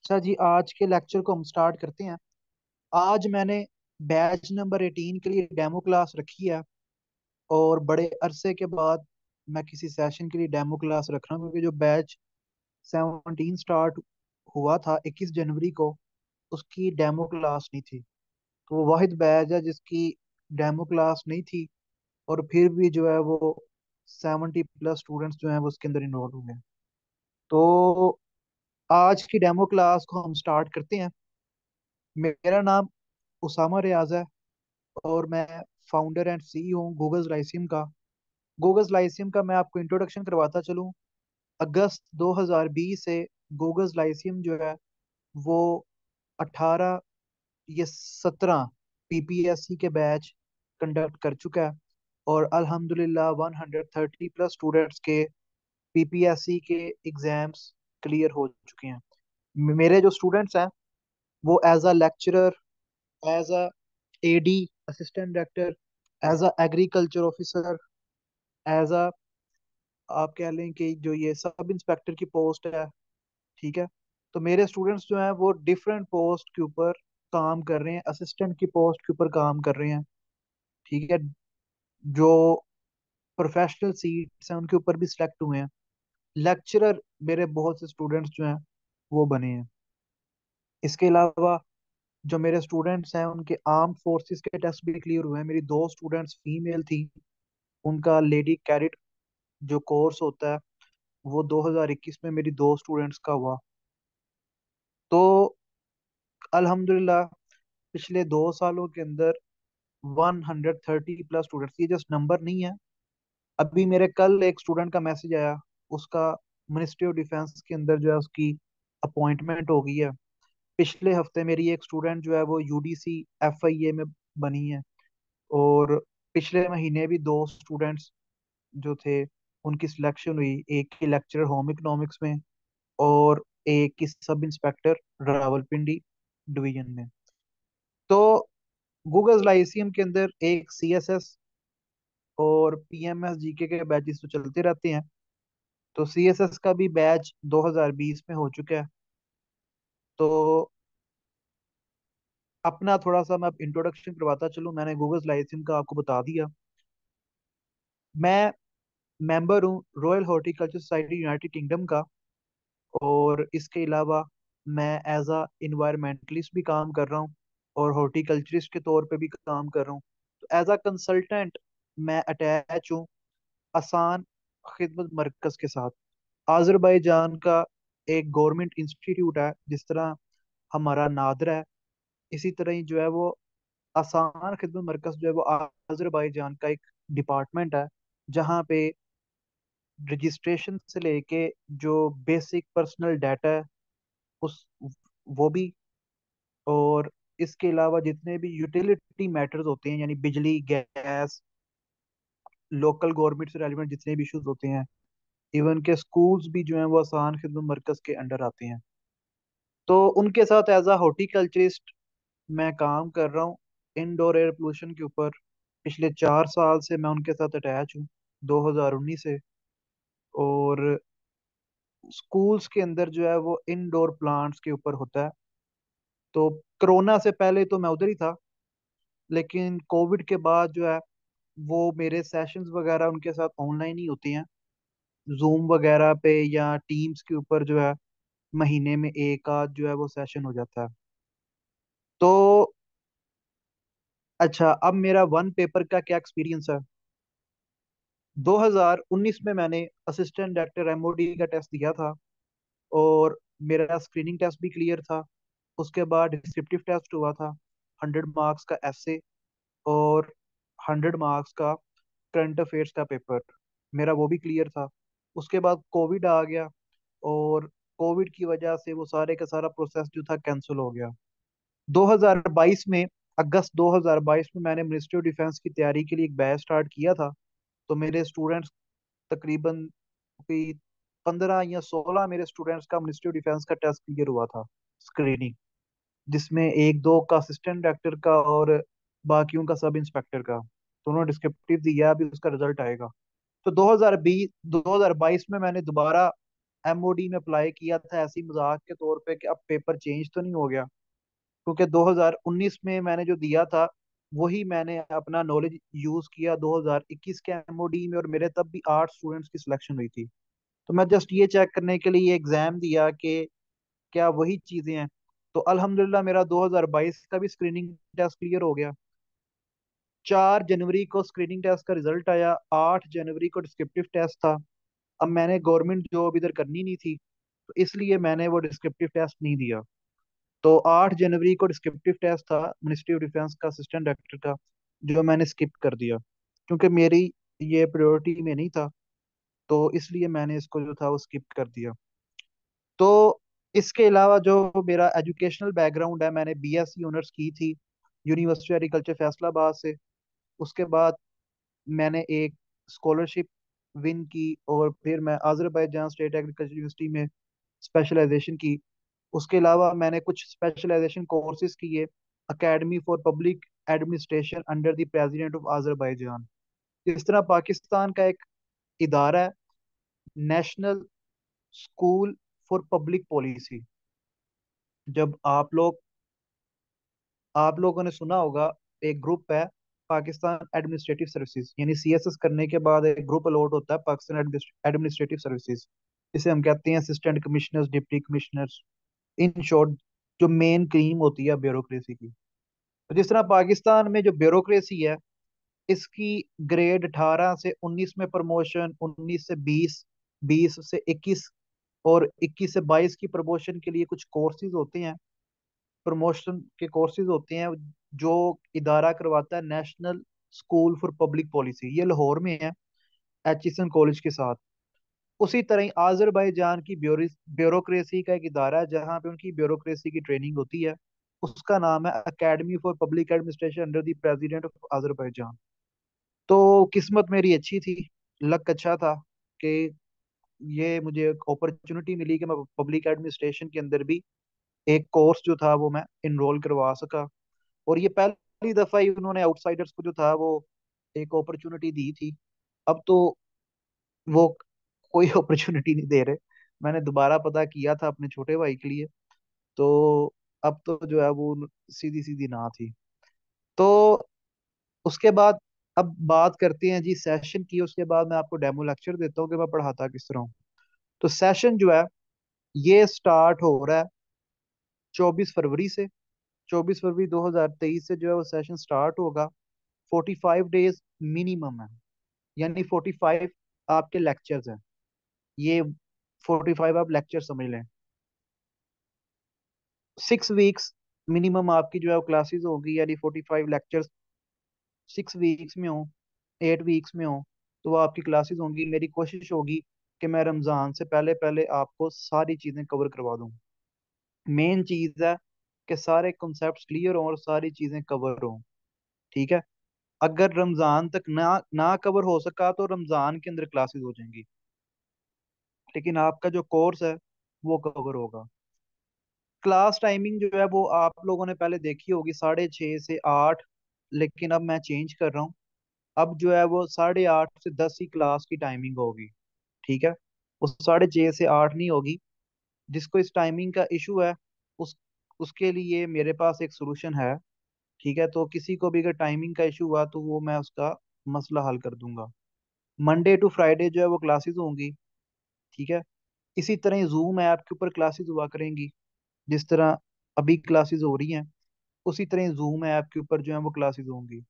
अच्छा जी, आज के लेक्चर को हम स्टार्ट करते हैं। आज मैंने बैच नंबर 18 के लिए डेमो क्लास रखी है। और बड़े अरसे के बाद मैं किसी सेशन के लिए डेमो क्लास रख रहा हूँ, क्योंकि जो बैच 17 स्टार्ट हुआ था 21 जनवरी को, उसकी डेमो क्लास नहीं थी। तो वो वाहिद बैच है जिसकी डेमो क्लास नहीं थी, और फिर भी जो है वो 70+ स्टूडेंट्स जो हैं वो उसके अंदर इनरोल हुए हैं। तो आज की डेमो क्लास को हम स्टार्ट करते हैं। मेरा नाम उसामा रियाज है, और मैं फाउंडर एंड सीईओ हूँ गूगल लाइसियम का। गूगल लाइसियम का मैं आपको इंट्रोडक्शन करवाता चलूँ। अगस्त 2020 से गूगल लाइसियम जो है वो 18 या 17 पीपीएससी के बैच कंडक्ट कर चुका है। और अल्हम्दुलिल्लाह 130+ स्टूडेंट्स के पीपीएससी के एग्जाम्स क्लियर हो चुके हैं। मेरे जो स्टूडेंट्स हैं वो as a lecturer, as a AD, assistant director, as a agriculture officer, as a आप कह लें कि जो ये सब इंस्पेक्टर की पोस्ट है, ठीक है। तो मेरे स्टूडेंट्स जो हैं वो डिफरेंट पोस्ट के ऊपर काम कर रहे हैं, असिस्टेंट की पोस्ट के ऊपर काम कर रहे हैं, ठीक है। जो प्रोफेशनल सीट्स हैं उनके ऊपर भी सिलेक्ट हुए हैं। लेक्चरर मेरे बहुत से स्टूडेंट्स जो हैं वो बने हैं। इसके अलावा जो मेरे स्टूडेंट्स हैं उनके आर्म फोर्सेस के टेस्ट भी क्लियर हुए हैं। मेरी दो स्टूडेंट्स फीमेल थी, उनका लेडी कैडेट जो कोर्स होता है वो 2021 में मेरी दो स्टूडेंट्स का हुआ। तो अल्हम्दुलिल्लाह पिछले 2 सालों के अंदर 130+ स्टूडेंट्स, ये जस्ट नंबर नहीं है। अभी मेरे कल एक स्टूडेंट का मैसेज आया, उसका मिनिस्ट्री ऑफ डिफेंस के अंदर जो है उसकी अपॉइंटमेंट हो गई है। पिछले हफ्ते मेरी एक स्टूडेंट जो है वो यूडीसी एफआईए में बनी है। और पिछले महीने भी दो स्टूडेंट्स जो थे उनकी सिलेक्शन हुई, एक की लेक्चरर होम इकोनॉमिक्स में और एक की सब इंस्पेक्टर रावलपिंडी डिवीजन में। तो गूगल लाइसियम के अंदर एक सीएसएस और पीएमएस जीके के बैचेस तो चलते रहते हैं। तो सीएसएस का भी बैच 2020 में हो चुका है। तो अपना थोड़ा सा मैं अब इंट्रोडक्शन करवाता चलूँ। मैंने गूगल लाइसियम का आपको बता दिया। मैं मेंबर हूँ royal horticulture society United kingdom का। और इसके अलावा मैं एज अ इन्वायरमेंटलिस्ट भी काम कर रहा हूँ, और हॉर्टिकल्चरिस्ट के तौर पे भी काम कर रहा हूँ। तो एज अ कंसल्टेंट मैं अटैच हूँ आसान खिदमत मरकज के साथ। आज़रबाईजान का एक गवर्नमेंट इंस्टीट्यूट है, जिस तरह हमारा नादरा है, इसी तरह ही जो है वो आसान खिदमत मरकज जो है वो आज़रबाईजान का एक डिपार्टमेंट है, जहाँ पे रजिस्ट्रेशन से लेके जो बेसिक पर्सनल डाटा है उस वो भी, और इसके अलावा जितने भी यूटिलिटी मैटर्स होते हैं यानी बिजली गैस, लोकल गवर्नमेंट से रेलिवेंट जितने भी इश्यूज होते हैं, इवन के स्कूल्स भी जो हैं वो आसान खिदमत मरकज के अंडर आते हैं। तो उनके साथ एज अ हॉर्टिकल्चरिस्ट मैं काम कर रहा हूँ इंडोर एयर पोल्यूशन के ऊपर। पिछले 4 साल से मैं उनके साथ अटैच हूँ, 2019 से। और स्कूल्स के अंदर जो है वो इंडोर प्लांट्स के ऊपर होता है। तो कोरोना से पहले तो मैं उधर ही था, लेकिन कोविड के बाद जो है वो मेरे सेशंस वगैरह उनके साथ ऑनलाइन ही होती हैं, जूम वगैरह पे या टीम्स के ऊपर जो है महीने में एक आध जो है वो सेशन हो जाता है। तो अच्छा, अब मेरा वन पेपर का क्या एक्सपीरियंस है। 2019 में मैंने असिस्टेंट डायरेक्टर एमओडी का टेस्ट दिया था, और मेरा स्क्रीनिंग टेस्ट भी क्लियर था। उसके बाद डिस्क्रिप्टिव टेस्ट हुआ था, 100 मार्क्स का एसे और 100 मार्क्स का करंट अफेयर्स का पेपर, मेरा वो भी क्लियर था। उसके बाद कोविड आ गया, और कोविड की वजह से वो सारे का सारा प्रोसेस जो था कैंसिल हो गया। 2022 में, अगस्त 2022 में मैंने मिनिस्ट्री ऑफ डिफेंस की तैयारी के लिए एक बैच स्टार्ट किया था। तो मेरे स्टूडेंट्स तकरीबन कोई 15 या 16 मेरे स्टूडेंट्स का मिनिस्ट्री ऑफ डिफेंस का टेस्ट क्लियर हुआ था, स्क्रीनिंग, जिसमें एक दो का असिस्टेंट डायरेक्टर का और बाकियों का सब इंस्पेक्टर का। तो उन्होंने डिस्क्रिप्टिव दिया, अभी उसका रिजल्ट आएगा। तो 2022 में मैंने दोबारा एमओडी में अप्लाई किया था ऐसी मजाक के तौर पे कि अब पेपर चेंज तो नहीं हो गया, क्योंकि 2019 में मैंने जो दिया था वही मैंने अपना नॉलेज यूज किया 2021 के एमओडी में, और मेरे तब भी 8 स्टूडेंट्स की सिलेक्शन हुई थी। तो मैं जस्ट ये चेक करने के लिए एग्जाम दिया कि क्या वही चीजें हैं। तो अल्हम्दुलिल्लाह मेरा 2022 का भी स्क्रीनिंग टेस्ट क्लियर हो गया। 4 जनवरी को स्क्रीनिंग टेस्ट का रिजल्ट आया, 8 जनवरी को डिस्क्रिप्टिव टेस्ट था। अब मैंने गवर्नमेंट जॉब इधर करनी नहीं थी, तो इसलिए मैंने वो डिस्क्रिप्टिव टेस्ट नहीं दिया। तो 8 जनवरी को डिस्क्रिप्टिव टेस्ट था मिनिस्ट्री ऑफ डिफेंस का असिस्टेंट डायरेक्टर का, जो मैंने स्किप कर दिया क्योंकि मेरी ये प्रायोरिटी में नहीं था। तो इसलिए मैंने इसको जो था वो स्किप कर दिया। तो इसके अलावा जो मेरा एजुकेशनल बैकग्राउंड है, मैंने बीएससी ऑनर्स की थी यूनिवर्सिटी एग्रीकल्चर फैसलाबाद से। उसके बाद मैंने एक स्कॉलरशिप विन की और फिर मैं अजरबैजान स्टेट एग्रीकल्चर यूनिवर्सिटी में स्पेशलाइजेशन की। उसके अलावा मैंने कुछ स्पेशलाइजेशन कोर्सेज किए academy for public administration under the president of Azerbaijan. इस तरह पाकिस्तान का एक इदारा है, national school for public policy. जब आप लोगों ने सुना होगा, एक ग्रुप है पाकिस्तान एडमिनिस्ट्रेटिव सर्विसेज, यानी सीएसएस करने के बाद एक ग्रुप अलॉट होता है पाकिस्तान एडमिनिस्ट्रेटिव सर्विसेज, जिसे हम कहते हैं assistant commissioners, deputy commissioners, in short जो मेन क्रीम होती है ब्यूरोक्रेसी की। तो जिस तरह पाकिस्तान में जो ब्यूरोक्रेसी है, इसकी ग्रेड 18 से 19 में प्रमोशन, 19 से 20, 20 से 21 और 21 से 22 की प्रमोशन के लिए कुछ कोर्सेज होते हैं, प्रमोशन के कोर्सेज होते हैं, जो इदारा करवाता है national school for public policy. ये लाहौर में है एचिसन कॉलेज के साथ। उसी तरह ही आजरबाईजान की ब्यूरोक्रेसी का एक इदारा है जहाँ पे उनकी ब्यूरोक्रेसी की ट्रेनिंग होती है। उसका नाम है academy for public administration under the president of Azerbaijan. तो किस्मत मेरी अच्छी थी, लक अच्छा था कि ये मुझे अपॉर्चुनिटी मिली कि मैं पब्लिक एडमिनिस्ट्रेशन के अंदर भी एक कोर्स जो था वो मैं इनरोल करवा सका। और ये पहली दफा ही उन्होंने आउटसाइडर्स को जो था वो एक अपॉर्चुनिटी दी थी। अब तो वो कोई अपॉर्चुनिटी नहीं दे रहे। मैंने दोबारा पता किया था अपने छोटे भाई के लिए, तो अब तो जो है वो सीधी सीधी ना थी। तो उसके बाद अब बात करते हैं जी सेशन की। उसके बाद मैं आपको डेमो लेक्चर देता हूँ कि मैं पढ़ाता किस तरह हूँ। तो सेशन जो है ये स्टार्ट हो रहा है 24 फरवरी से। 24 फरवरी 2023 से जो है वो सेशन स्टार्ट होगा। 45 डेज मिनिमम है, यानी 45 आपके लेक्चर्स हैं। ये 45 आप लेक्चर समझ लें। 6 वीक्स मिनिमम आपकी जो है क्लासेस होगी, यानी 45 लेक्चर्स 6 वीक्स में हो, 8 वीक्स में हो, तो वो आपकी क्लासेस होंगी। मेरी कोशिश होगी कि मैं रमज़ान से पहले पहले आपको सारी चीज़ें कवर करवा दूँ। मेन चीज़ है कि सारे कॉन्सेप्ट्स क्लियर हों और सारी चीज़ें कवर हों। ठीक है। अगर रमज़ान तक ना ना कवर हो सका तो रमज़ान के अंदर क्लासेस हो जाएंगी, लेकिन आपका जो कोर्स है वो कवर होगा। क्लास टाइमिंग जो है वो आप लोगों ने पहले देखी होगी 6:30 से 8, लेकिन अब मैं चेंज कर रहा हूँ। अब जो है वो 8:30 से 10 ही क्लास की टाइमिंग होगी। ठीक है। वो 6:30 से 8 नहीं होगी। जिसको इस टाइमिंग का इशू है, उस उसके लिए मेरे पास एक सोल्यूशन है। ठीक है। तो किसी को भी अगर टाइमिंग का इशू हुआ तो वो मैं उसका मसला हल कर दूंगा। मंडे टू फ्राइडे जो है वो क्लासेस होंगी। ठीक है। इसी तरह ही जूम ऐप के ऊपर क्लासेस हुआ करेंगी, जिस तरह अभी क्लासेस हो रही हैं उसी तरह जूम ऐप के ऊपर जो है वो क्लासेस होंगी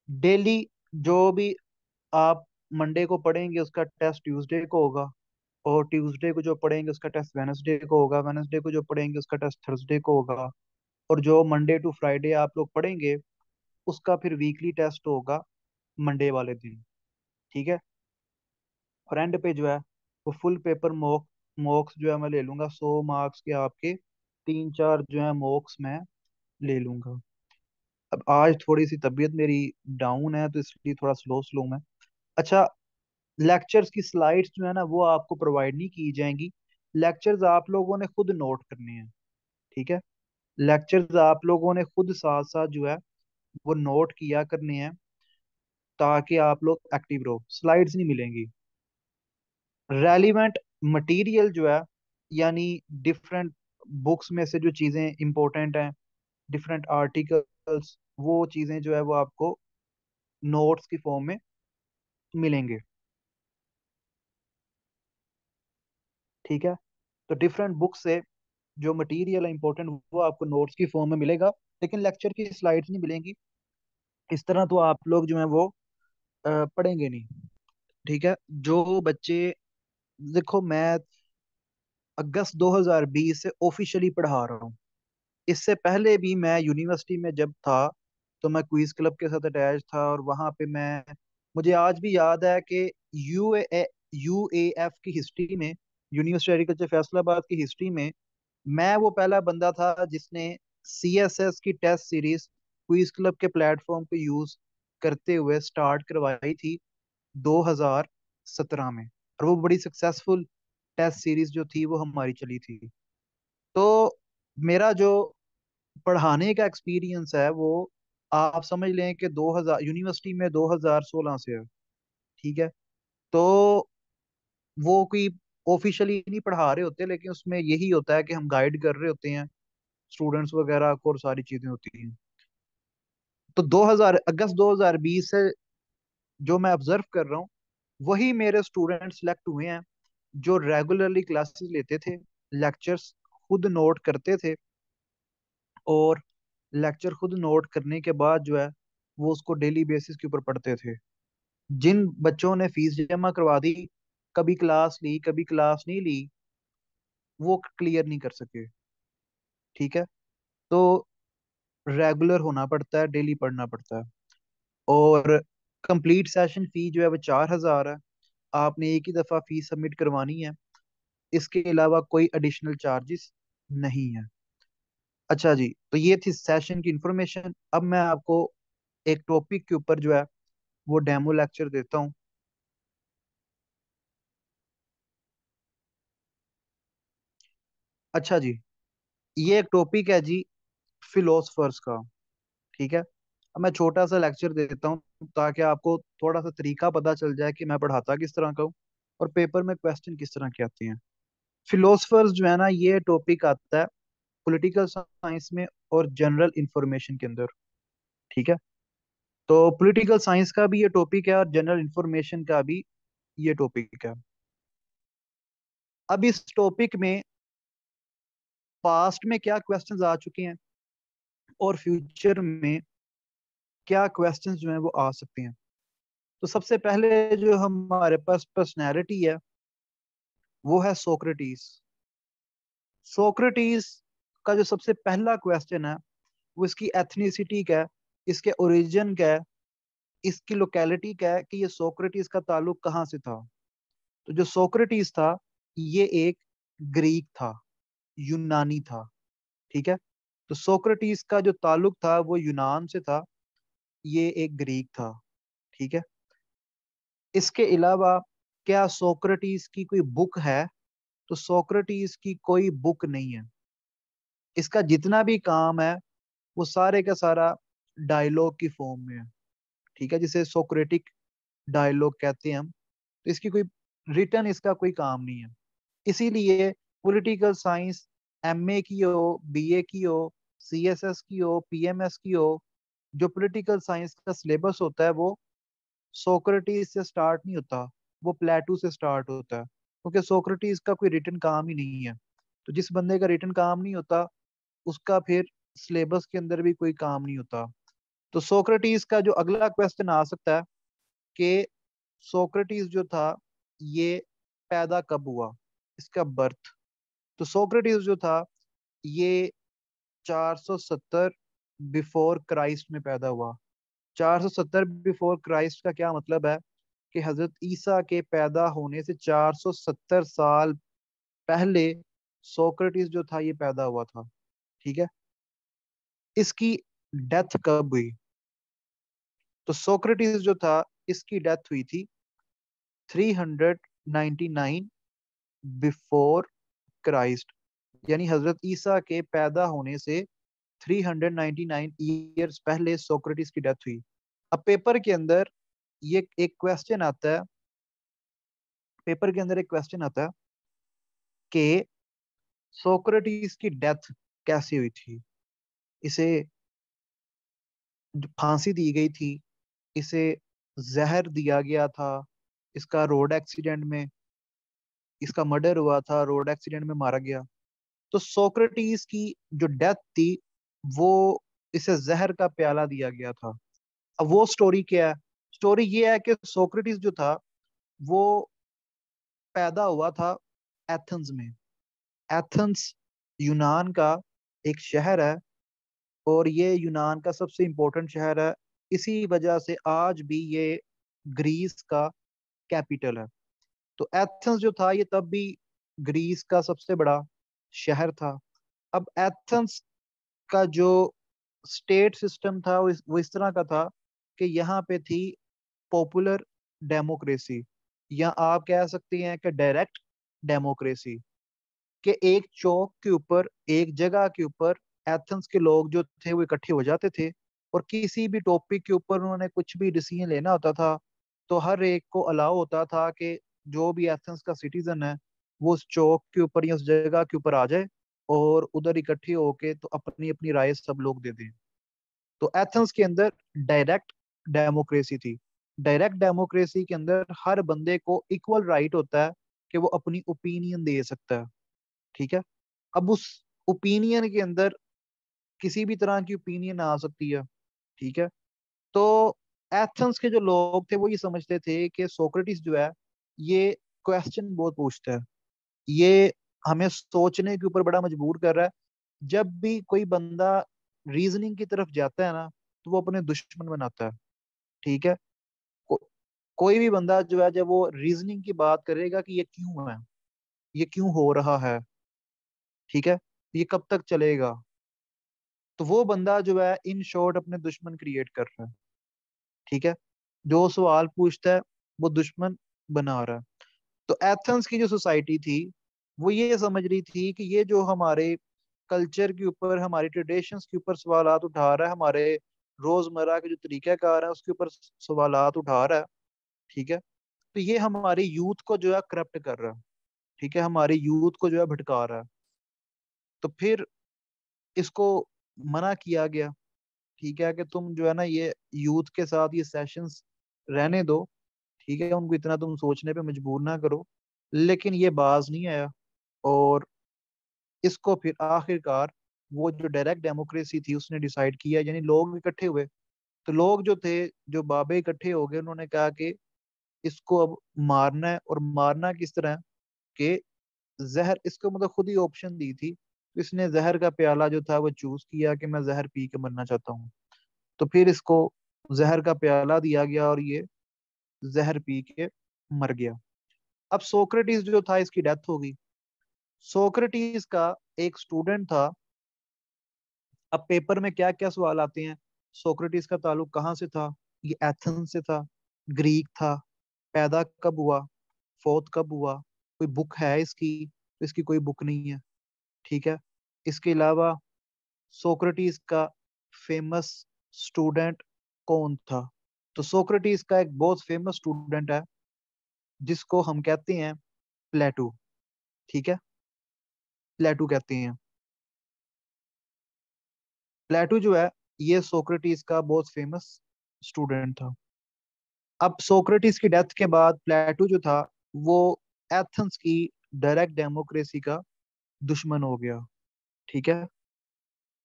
डेली। जो भी आप मंडे को पढ़ेंगे उसका टेस्ट ट्यूसडे को होगा, और ट्यूसडे को जो पढ़ेंगे उसका टेस्ट वेनसडे को होगा, वेनसडे को जो पढ़ेंगे उसका टेस्ट थर्सडे को होगा। और जो मंडे टू फ्राइडे आप लोग पढ़ेंगे उसका फिर वीकली टेस्ट होगा मंडे वाले दिन। ठीक है। और एंड पे जो है वो फुल पेपर मॉक्स जो है मैं ले लूंगा 100 मार्क्स के आपके। 3 4 जो है मॉक्स मैं ले लूंगा। अब आज थोड़ी सी तबीयत मेरी डाउन है तो इसलिए थोड़ा स्लो स्लो में। अच्छा, लेक्चर्स की स्लाइड्स जो है ना वो आपको प्रोवाइड नहीं की जाएंगी। लेक्चर्स आप लोगों ने खुद नोट करने हैं। ठीक है। लेक्चर्स आप लोगों ने खुद साथ साथ जो है वो नोट किया करने हैं, ताकि आप लोग एक्टिव रहो। स्लाइड्स नहीं मिलेंगी। रेलिवेंट मटेरियल जो है, यानी डिफरेंट बुक्स में से जो चीज़ें इंपॉर्टेंट हैं, डिफरेंट आर्टिकल्स, वो चीज़ें जो है वो आपको नोट्स की फॉर्म में मिलेंगे। ठीक है। तो डिफरेंट बुक से जो मटेरियल है इंपॉर्टेंट, वो आपको नोट्स की फॉर्म में मिलेगा, लेकिन लेक्चर की स्लाइड्स नहीं मिलेंगी। इस तरह तो आप लोग जो है वो पढ़ेंगे नहीं। ठीक है। जो बच्चे, देखो मैं अगस्त 2020 से ऑफिशियली पढ़ा रहा हूँ। इससे पहले भी मैं यूनिवर्सिटी में जब था तो मैं क्विज क्लब के साथ अटैच था, और वहां पे मैं, मुझे आज भी याद है कि यूएएफ की हिस्ट्री में, यूनिवर्सिटी एग्रीकल्चर फैसलाबाद की हिस्ट्री में, मैं वो पहला बंदा था जिसने सीएसएस की टेस्ट सीरीज क्विज क्लब के प्लेटफॉर्म को यूज करते हुए स्टार्ट करवाई थी 2017 में। और वो बड़ी सक्सेसफुल टेस्ट सीरीज जो थी वो हमारी चली थी। तो मेरा जो पढ़ाने का एक्सपीरियंस है वो, आप समझ लें कि 2000 यूनिवर्सिटी में 2016 से है। ठीक है। तो वो कोई ऑफिशियली नहीं पढ़ा रहे होते, लेकिन उसमें यही होता है कि हम गाइड कर रहे होते हैं स्टूडेंट्स वगैरह को, और सारी चीजें होती हैं। तो 2000 अगस्त 2020 से जो मैं ऑब्जर्व कर रहा हूँ, वही मेरे स्टूडेंट सिलेक्ट हुए हैं जो रेगुलरली क्लासेस लेते थे, लेक्चर्स खुद नोट करते थे, और लेक्चर खुद नोट करने के बाद जो है वो उसको डेली बेसिस के ऊपर पढ़ते थे। जिन बच्चों ने फीस जमा करवा दी, कभी क्लास ली कभी क्लास नहीं ली, वो क्लियर नहीं कर सके। ठीक है। तो रेगुलर होना पड़ता है, डेली पढ़ना पड़ता है। और कंप्लीट सेशन फी जो है वो 4,000 है। आपने एक ही दफ़ा फीस सबमिट करवानी है, इसके अलावा कोई एडिशनल चार्जेस नहीं है। अच्छा जी, तो ये थी सेशन की इंफॉर्मेशन। अब मैं आपको एक टॉपिक के ऊपर जो है वो डेमो लेक्चर देता हूँ। अच्छा जी, ये एक टॉपिक है जी, फिलोसफर्स का। ठीक है। अब मैं छोटा सा लेक्चर देता हूँ ताकि आपको थोड़ा सा तरीका पता चल जाए कि मैं पढ़ाता किस तरह का हूँ, और पेपर में क्वेश्चन किस तरह के आते हैं। फिलोसफर्स जो है ना, ये टॉपिक आता है पॉलिटिकल साइंस में और जनरल इंफॉर्मेशन के अंदर। ठीक है। तो पॉलिटिकल साइंस का भी ये टॉपिक है और जनरल इंफॉर्मेशन का भी ये टॉपिक है। अब इस टॉपिक में पास्ट में क्या क्वेश्चंस आ चुके हैं और फ्यूचर में क्या क्वेश्चंस जो हैं वो आ सकते हैं। तो सबसे पहले जो हमारे पास पर्सनैलिटी है वो है सोक्रेटिस। सोक्रेटिस का जो सबसे पहला क्वेश्चन है वो इसकी एथनिसिटी का है, इसके ओरिजिन का है, इसकी लोकेलिटी का है कि ये सोक्रेटिस का ताल्लुक कहाँ से था। तो जो सोक्रेटिस था, ये एक ग्रीक था, यूनानी था। ठीक है। तो सोक्रेटिस का जो ताल्लुक था वो यूनान से था, ये एक ग्रीक था। ठीक है। इसके अलावा क्या सोक्रेटिस की कोई बुक है? तो सोक्रेटिस की कोई बुक नहीं है। इसका जितना भी काम है वो सारे का सारा डायलॉग की फॉर्म में है। ठीक है, जिसे सोक्रेटिक डायलॉग कहते हैं हम। तो इसकी कोई रिटर्न, इसका कोई काम नहीं है। इसीलिए पॉलिटिकल साइंस एमए की हो, बीए की हो, सीएसएस की हो, पीएमएस की हो, जो पॉलिटिकल साइंस का सिलेबस होता है वो सोक्रेटिस से स्टार्ट नहीं होता, वो प्लेटो से स्टार्ट होता है, क्योंकि सोक्रेटिस का कोई रिटन काम ही नहीं है। तो जिस बंदे का रिटन काम नहीं होता, उसका फिर सिलेबस के अंदर भी कोई काम नहीं होता। तो सोक्रेटिस का जो अगला क्वेश्चन आ सकता है कि सोक्रेटिस जो था ये पैदा कब हुआ, इसका बर्थ। तो सोक्रेटिस जो था ये 470 बिफोर क्राइस्ट में पैदा हुआ। 470 बिफोर क्राइस्ट का क्या मतलब है कि हजरत ईसा के पैदा होने से 470 साल पहले सोक्रेटिस जो था ये पैदा हुआ था। ठीक है। इसकी डेथ कब हुई? तो सोक्रेटिस जो था इसकी डेथ हुई थी 399 बिफोर क्राइस्ट, यानी हजरत ईसा के पैदा होने से 399 ईयर्स पहले सोक्रेटिस की डेथ हुई। अब पेपर के अंदर ये एक क्वेश्चन आता है, पेपर के अंदर एक क्वेश्चन आता है कि सोक्रेटिस की डेथ कैसे हुई थी। इसे फांसी दी गई थी, इसे जहर दिया गया था, इसका रोड एक्सीडेंट में इसका मर्डर हुआ था, रोड एक्सीडेंट में मारा गया। तो सोक्रेटिस की जो डेथ थी वो, इसे जहर का प्याला दिया गया था। अब वो स्टोरी क्या है? स्टोरी ये है कि सोक्रेटिस जो था वो पैदा हुआ था एथेंस में। एथेंस यूनान का एक शहर है, और ये यूनान का सबसे इम्पोर्टेंट शहर है। इसी वजह से आज भी ये ग्रीस का कैपिटल है। तो एथेंस जो था ये तब भी ग्रीस का सबसे बड़ा शहर था। अब एथेंस का जो स्टेट सिस्टम था वो इस तरह का था कि यहाँ पे थी पॉपुलर डेमोक्रेसी, या आप कह सकते हैं कि डायरेक्ट डेमोक्रेसी। कि एक चौक के ऊपर, एक जगह के ऊपर एथेंस के लोग जो थे वो इकट्ठे हो जाते थे, और किसी भी टॉपिक के ऊपर उन्होंने कुछ भी डिसीजन लेना होता था, तो हर एक को अलाउ होता था कि जो भी एथेंस का सिटीजन है वो उस चौक के ऊपर या उस जगह के ऊपर आ जाए, और उधर इकट्ठे होके तो अपनी अपनी राय सब लोग दे दें। तो एथेंस के अंदर डायरेक्ट डेमोक्रेसी थी। डायरेक्ट डेमोक्रेसी के अंदर हर बंदे को इक्वल राइट होता है कि वो अपनी ओपिनियन दे सकता है। ठीक है। अब उस ओपिनियन के अंदर किसी भी तरह की ओपिनियन आ सकती है। ठीक है। तो एथेंस के जो लोग थे वो ये समझते थे कि सोक्रेटिस जो है ये क्वेश्चन बहुत पूछता है, ये हमें सोचने के ऊपर बड़ा मजबूर कर रहा है। जब भी कोई बंदा रीजनिंग की तरफ जाता है ना, तो वो अपने दुश्मन बनाता है। ठीक है। को, कोई भी बंदा जो है जब वो रीजनिंग की बात करेगा कि ये क्यों है, ये क्यों हो रहा है, ठीक है, ये कब तक चलेगा, तो वो बंदा जो है इन शॉर्ट अपने दुश्मन क्रिएट कर रहा है। ठीक है। जो सवाल पूछता है वो दुश्मन बना रहा है। तो एथेंस की जो सोसाइटी थी वो ये समझ रही थी कि ये जो हमारे कल्चर के ऊपर, हमारी ट्रेडिशंस के ऊपर सवालात उठा रहा है, हमारे रोजमर्रा के जो तरीकाकार है उसके ऊपर सवालात उठा रहा है। ठीक है। तो ये हमारी यूथ को जो है करप्ट कर रहा है। ठीक है, हमारी यूथ को जो है भटका रहा है। तो फिर इसको मना किया गया। ठीक है, कि तुम जो है ना ये यूथ के साथ ये सेशंस रहने दो। ठीक है, उनको इतना तुम सोचने पे मजबूर ना करो। लेकिन ये बाज नहीं आया, और इसको फिर आखिरकार वो जो डायरेक्ट डेमोक्रेसी थी उसने डिसाइड किया, यानी लोग इकट्ठे हुए। तो लोग जो थे, जो बाबे इकट्ठे हो गए, उन्होंने कहा कि इसको अब मारना है, और मारना किस तरह है कि जहर, इसको मतलब खुद ही ऑप्शन दी थी, तो इसने जहर का प्याला जो था वो चूज किया कि मैं जहर पी के मरना चाहता हूँ। तो फिर इसको जहर का प्याला दिया गया, और ये जहर पी के मर गया। अब सोक्रेटिस जो था इसकी डेथ हो गई। सोक्रेटिस का एक स्टूडेंट था। अब पेपर में क्या क्या सवाल आते हैं, सोक्रेटिस का ताल्लुक कहाँ से था? ये एथेंस से था, ग्रीक था, पैदा कब हुआ, फौत कब हुआ, कोई बुक है इसकी? तो इसकी कोई बुक नहीं है। ठीक है। इसके अलावा सोक्रेटिस का फेमस स्टूडेंट कौन था? तो सोक्रेटिस का एक बहुत फेमस स्टूडेंट है जिसको हम कहते हैं प्लेटू। ठीक है, प्लेटू कहते हैं। प्लेटू जो है ये सोक्रेटिस का बहुत फेमस स्टूडेंट था। अब सोक्रेटिस की डेथ के बाद प्लेटू जो था वो एथेंस की डायरेक्ट डेमोक्रेसी का दुश्मन हो गया। ठीक है।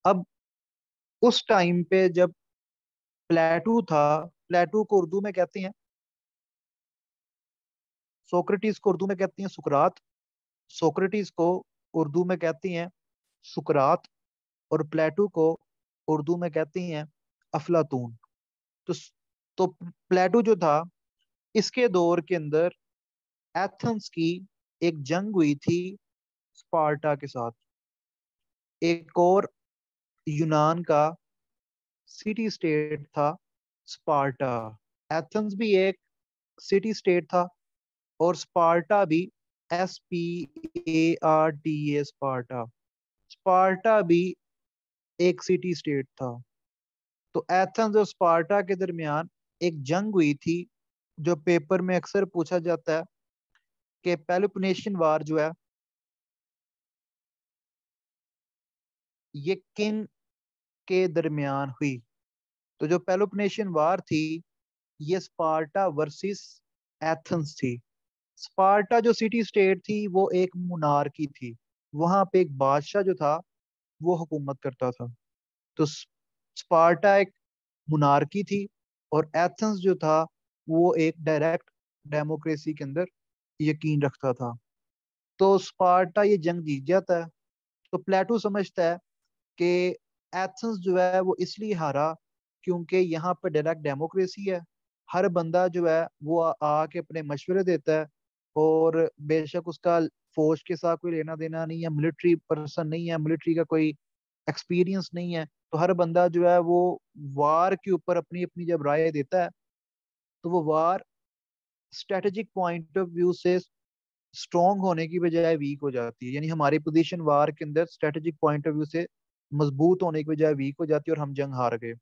अब उस टाइम पे जब प्लेटू था, प्लेटू को उर्दू में कहते हैं, सोक्रेटिस को उर्दू में कहते हैं सुकरात, सोक्रेटिस को उर्दू में कहती हैं सुकरात, और प्लेटू को उर्दू में कहती हैं अफलातून। तो तो प्लेटू जो था, इसके दौर के अंदर एथेंस की एक जंग हुई थी स्पार्टा के साथ। एक और यूनान का सिटी स्टेट था स्पार्टा। एथेंस भी एक सिटी स्टेट था, और स्पार्टा भी, SPARTA, स्पार्टा, स्पार्टा भी एक सिटी स्टेट था। तो एथेंस और स्पार्टा के दरमियान एक जंग हुई थी, जो पेपर में अक्सर पूछा जाता है कि पेलोपोनेशियन वार जो है ये किन के दरमियान हुई? तो जो पेलोपोनेशियन वार थी, ये स्पार्टा वर्सेस एथेंस थी। स्पार्टा जो सिटी स्टेट थी वो एक मुनारकी थी, वहां पे एक बादशाह जो था वो हुकूमत करता था। तो स्पार्टा एक मुनारकी थी, और एथेंस जो था वो एक डायरेक्ट डेमोक्रेसी के अंदर यकीन रखता था। तो स्पार्टा ये जंग जीत जाता है। तो प्लेटो समझता है कि एथेंस जो है वो इसलिए हारा क्योंकि यहाँ पे डायरेक्ट डेमोक्रेसी है। हर बंदा जो है वो आके अपने मशवरे देता है, और बेशक उसका फौज के साथ कोई लेना देना नहीं है, मिलिट्री पर्सन नहीं है, मिलिट्री का कोई एक्सपीरियंस नहीं है। तो हर बंदा जो है वो वार के ऊपर अपनी अपनी जब राय देता है, तो वो वार स्ट्रेटेजिक पॉइंट ऑफ व्यू से स्ट्रॉन्ग होने की बजाय वीक हो जाती है। यानी हमारी पोजीशन वार के अंदर स्ट्रेटेजिक पॉइंट ऑफ व्यू से मजबूत होने की बजाय वीक हो जाती है, और हम जंग हार गए।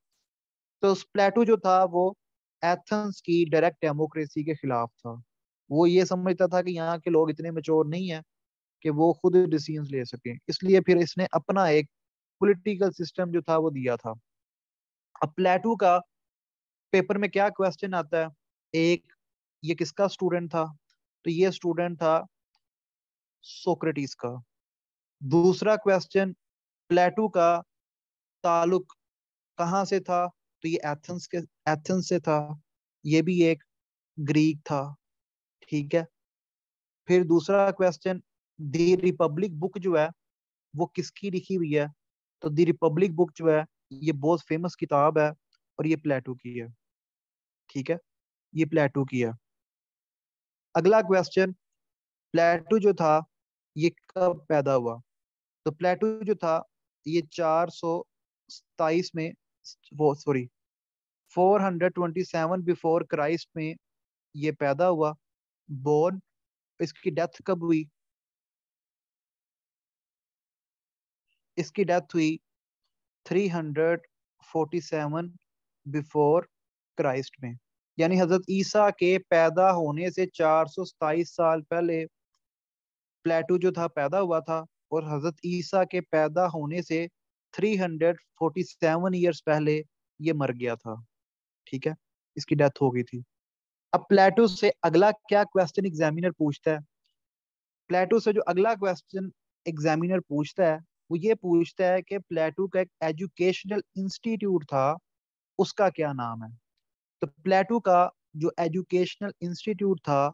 तो प्लेटो जो था वो एथेंस की डायरेक्ट डेमोक्रेसी के खिलाफ था। वो ये समझता था कि यहाँ के लोग इतने मेच्योर नहीं है कि वो खुद डिसीजंस ले सकें, इसलिए फिर इसने अपना एक पॉलिटिकल सिस्टम जो था वो दिया था। अब प्लेटो का पेपर में क्या क्वेश्चन आता है? एक, ये किसका स्टूडेंट था? तो ये स्टूडेंट था सोक्रेटिस का। दूसरा क्वेश्चन, प्लेटो का ताल्लुक कहाँ से था? तो ये एथेंस से था। ये भी एक ग्रीक था। ठीक है। फिर दूसरा क्वेश्चन, दी रिपब्लिक बुक जो है वो किसकी लिखी हुई है? तो दी रिपब्लिक बुक जो है ये बहुत फेमस किताब है, और ये प्लेटो की है। ठीक है, ये प्लेटो की है। अगला क्वेश्चन, प्लेटो जो था ये कब पैदा हुआ? तो प्लेटो जो था ये 427 में, वो सॉरी 427 बिफोर क्राइस्ट में ये पैदा हुआ, बोर्न। इसकी डेथ कब हुई? इसकी डेथ हुई 347 बिफोर क्राइस्ट में। यानी हजरत ईसा के पैदा होने से 427 साल पहले प्लेटो जो था पैदा हुआ था, और हजरत ईसा के पैदा होने से 347 ईयर्स पहले ये मर गया था। ठीक है, इसकी डेथ हो गई थी। अब प्लेटो से अगला क्या क्वेश्चन एग्जामिनर पूछता है? प्लेटो से जो अगला क्वेश्चन एग्जामिनर पूछता है वो ये पूछता है कि प्लेटो का एक एजुकेशनल इंस्टीट्यूट था, उसका क्या नाम है? तो प्लेटो का जो एजुकेशनल इंस्टीट्यूट था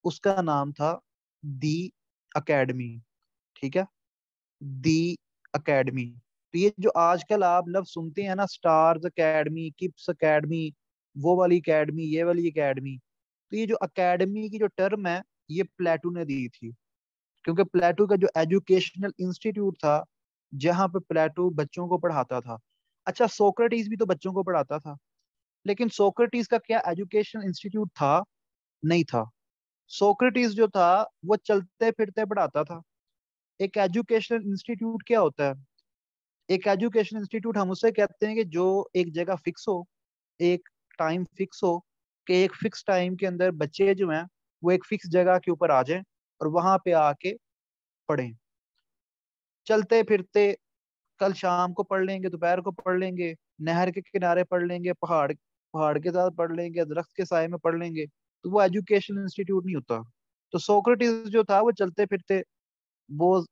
उसका नाम था दी अकेडमी। ठीक है, दी अकेडमी। तो ये जो आजकल आप लफ्ज सुनते हैं ना, स्टार्स अकेडमी, किप्स अकेडमी, वो वाली अकेडमी, ये वाली अकेडमी, तो ये जो अकेडमी की जो टर्म है ये प्लेटो ने दी थी। क्योंकि प्लेटो का जो एजुकेशनल इंस्टीट्यूट था जहाँ पे प्लेटो बच्चों को पढ़ाता था। अच्छा, सोक्रेटिस भी तो बच्चों को पढ़ाता था, लेकिन सोक्रेटिस का क्या एजुकेशनल इंस्टीट्यूट था? नहीं था। सोक्रेटिस जो था वो चलते फिरते पढ़ाता था। एक एजुकेशनल इंस्टीट्यूट क्या होता है? एक एजुकेशन इंस्टीट्यूट हम उसे कहते हैं कि जो एक जगह फिक्स हो, एक टाइम फिक्स हो, कि एक फिक्स टाइम के अंदर बच्चे जो हैं वो एक फिक्स जगह के ऊपर आ जाएं और वहां पे आके पढ़ें। चलते फिरते कल शाम को पढ़ लेंगे, दोपहर को पढ़ लेंगे, नहर के किनारे पढ़ लेंगे, पहाड़ पहाड़ के साथ पढ़ लेंगे, दरख्त के साए में पढ़ लेंगे, तो वो एजुकेशन इंस्टीट्यूट नहीं होता। तो सोक्रेटिस जो था वो चलते फिरते वो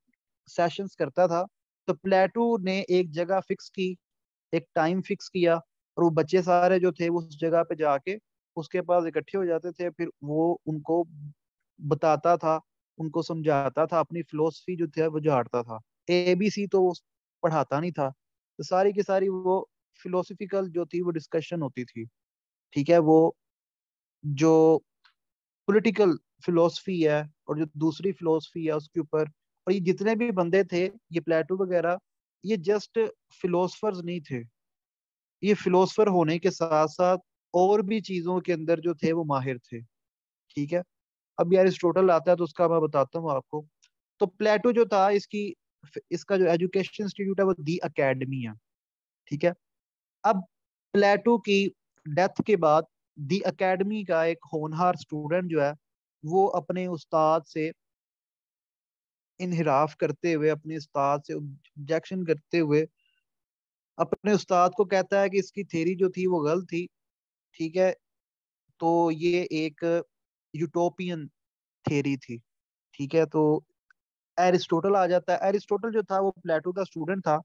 सेशंस करता था। तो प्लेटो ने एक जगह फिक्स की, एक टाइम फिक्स किया, और वो बच्चे सारे जो थे वो उस जगह पे जाके उसके पास इकट्ठे हो जाते थे। फिर वो उनको बताता था, उनको समझाता था, अपनी फिलोसफी जो थे वो झाड़ता था। एबीसी तो वो पढ़ाता नहीं था, तो सारी की सारी वो फिलोसफिकल जो थी वो डिस्कशन होती थी। ठीक है, वो जो पॉलिटिकल फिलोसफी है और जो दूसरी फिलोसफी है उसके ऊपर। और ये जितने भी बंदे थे, ये प्लेटो वगैरह, ये जस्ट फिलोसफर्स नहीं थे, ये फिलोसफर होने के साथ साथ और भी चीजों के अंदर जो थे वो माहिर थे। ठीक है। अब यार एरिस्टोटल आता है तो उसका मैं बताता हूँ आपको। तो प्लेटो जो था इसकी इसका जो एजुकेशन इंस्टीट्यूट है वो दी अकेडमी है। ठीक है। अब प्लेटो की डेथ के बाद दी अकेडमी का एक होनहार स्टूडेंट जो है वो अपने उस्ताद से इनहिराफ करते हुए, अपने उस्ताद से ऑब्जेक्शन करते हुए अपने उस्ताद को कहता है कि इसकी थ्योरी जो थी वो गलत थी। ठीक है, तो ये एक यूटोपियन थ्योरी थी। ठीक है, तो एरिस्टोटल आ जाता है। एरिस्टोटल जो था वो प्लेटो का स्टूडेंट था,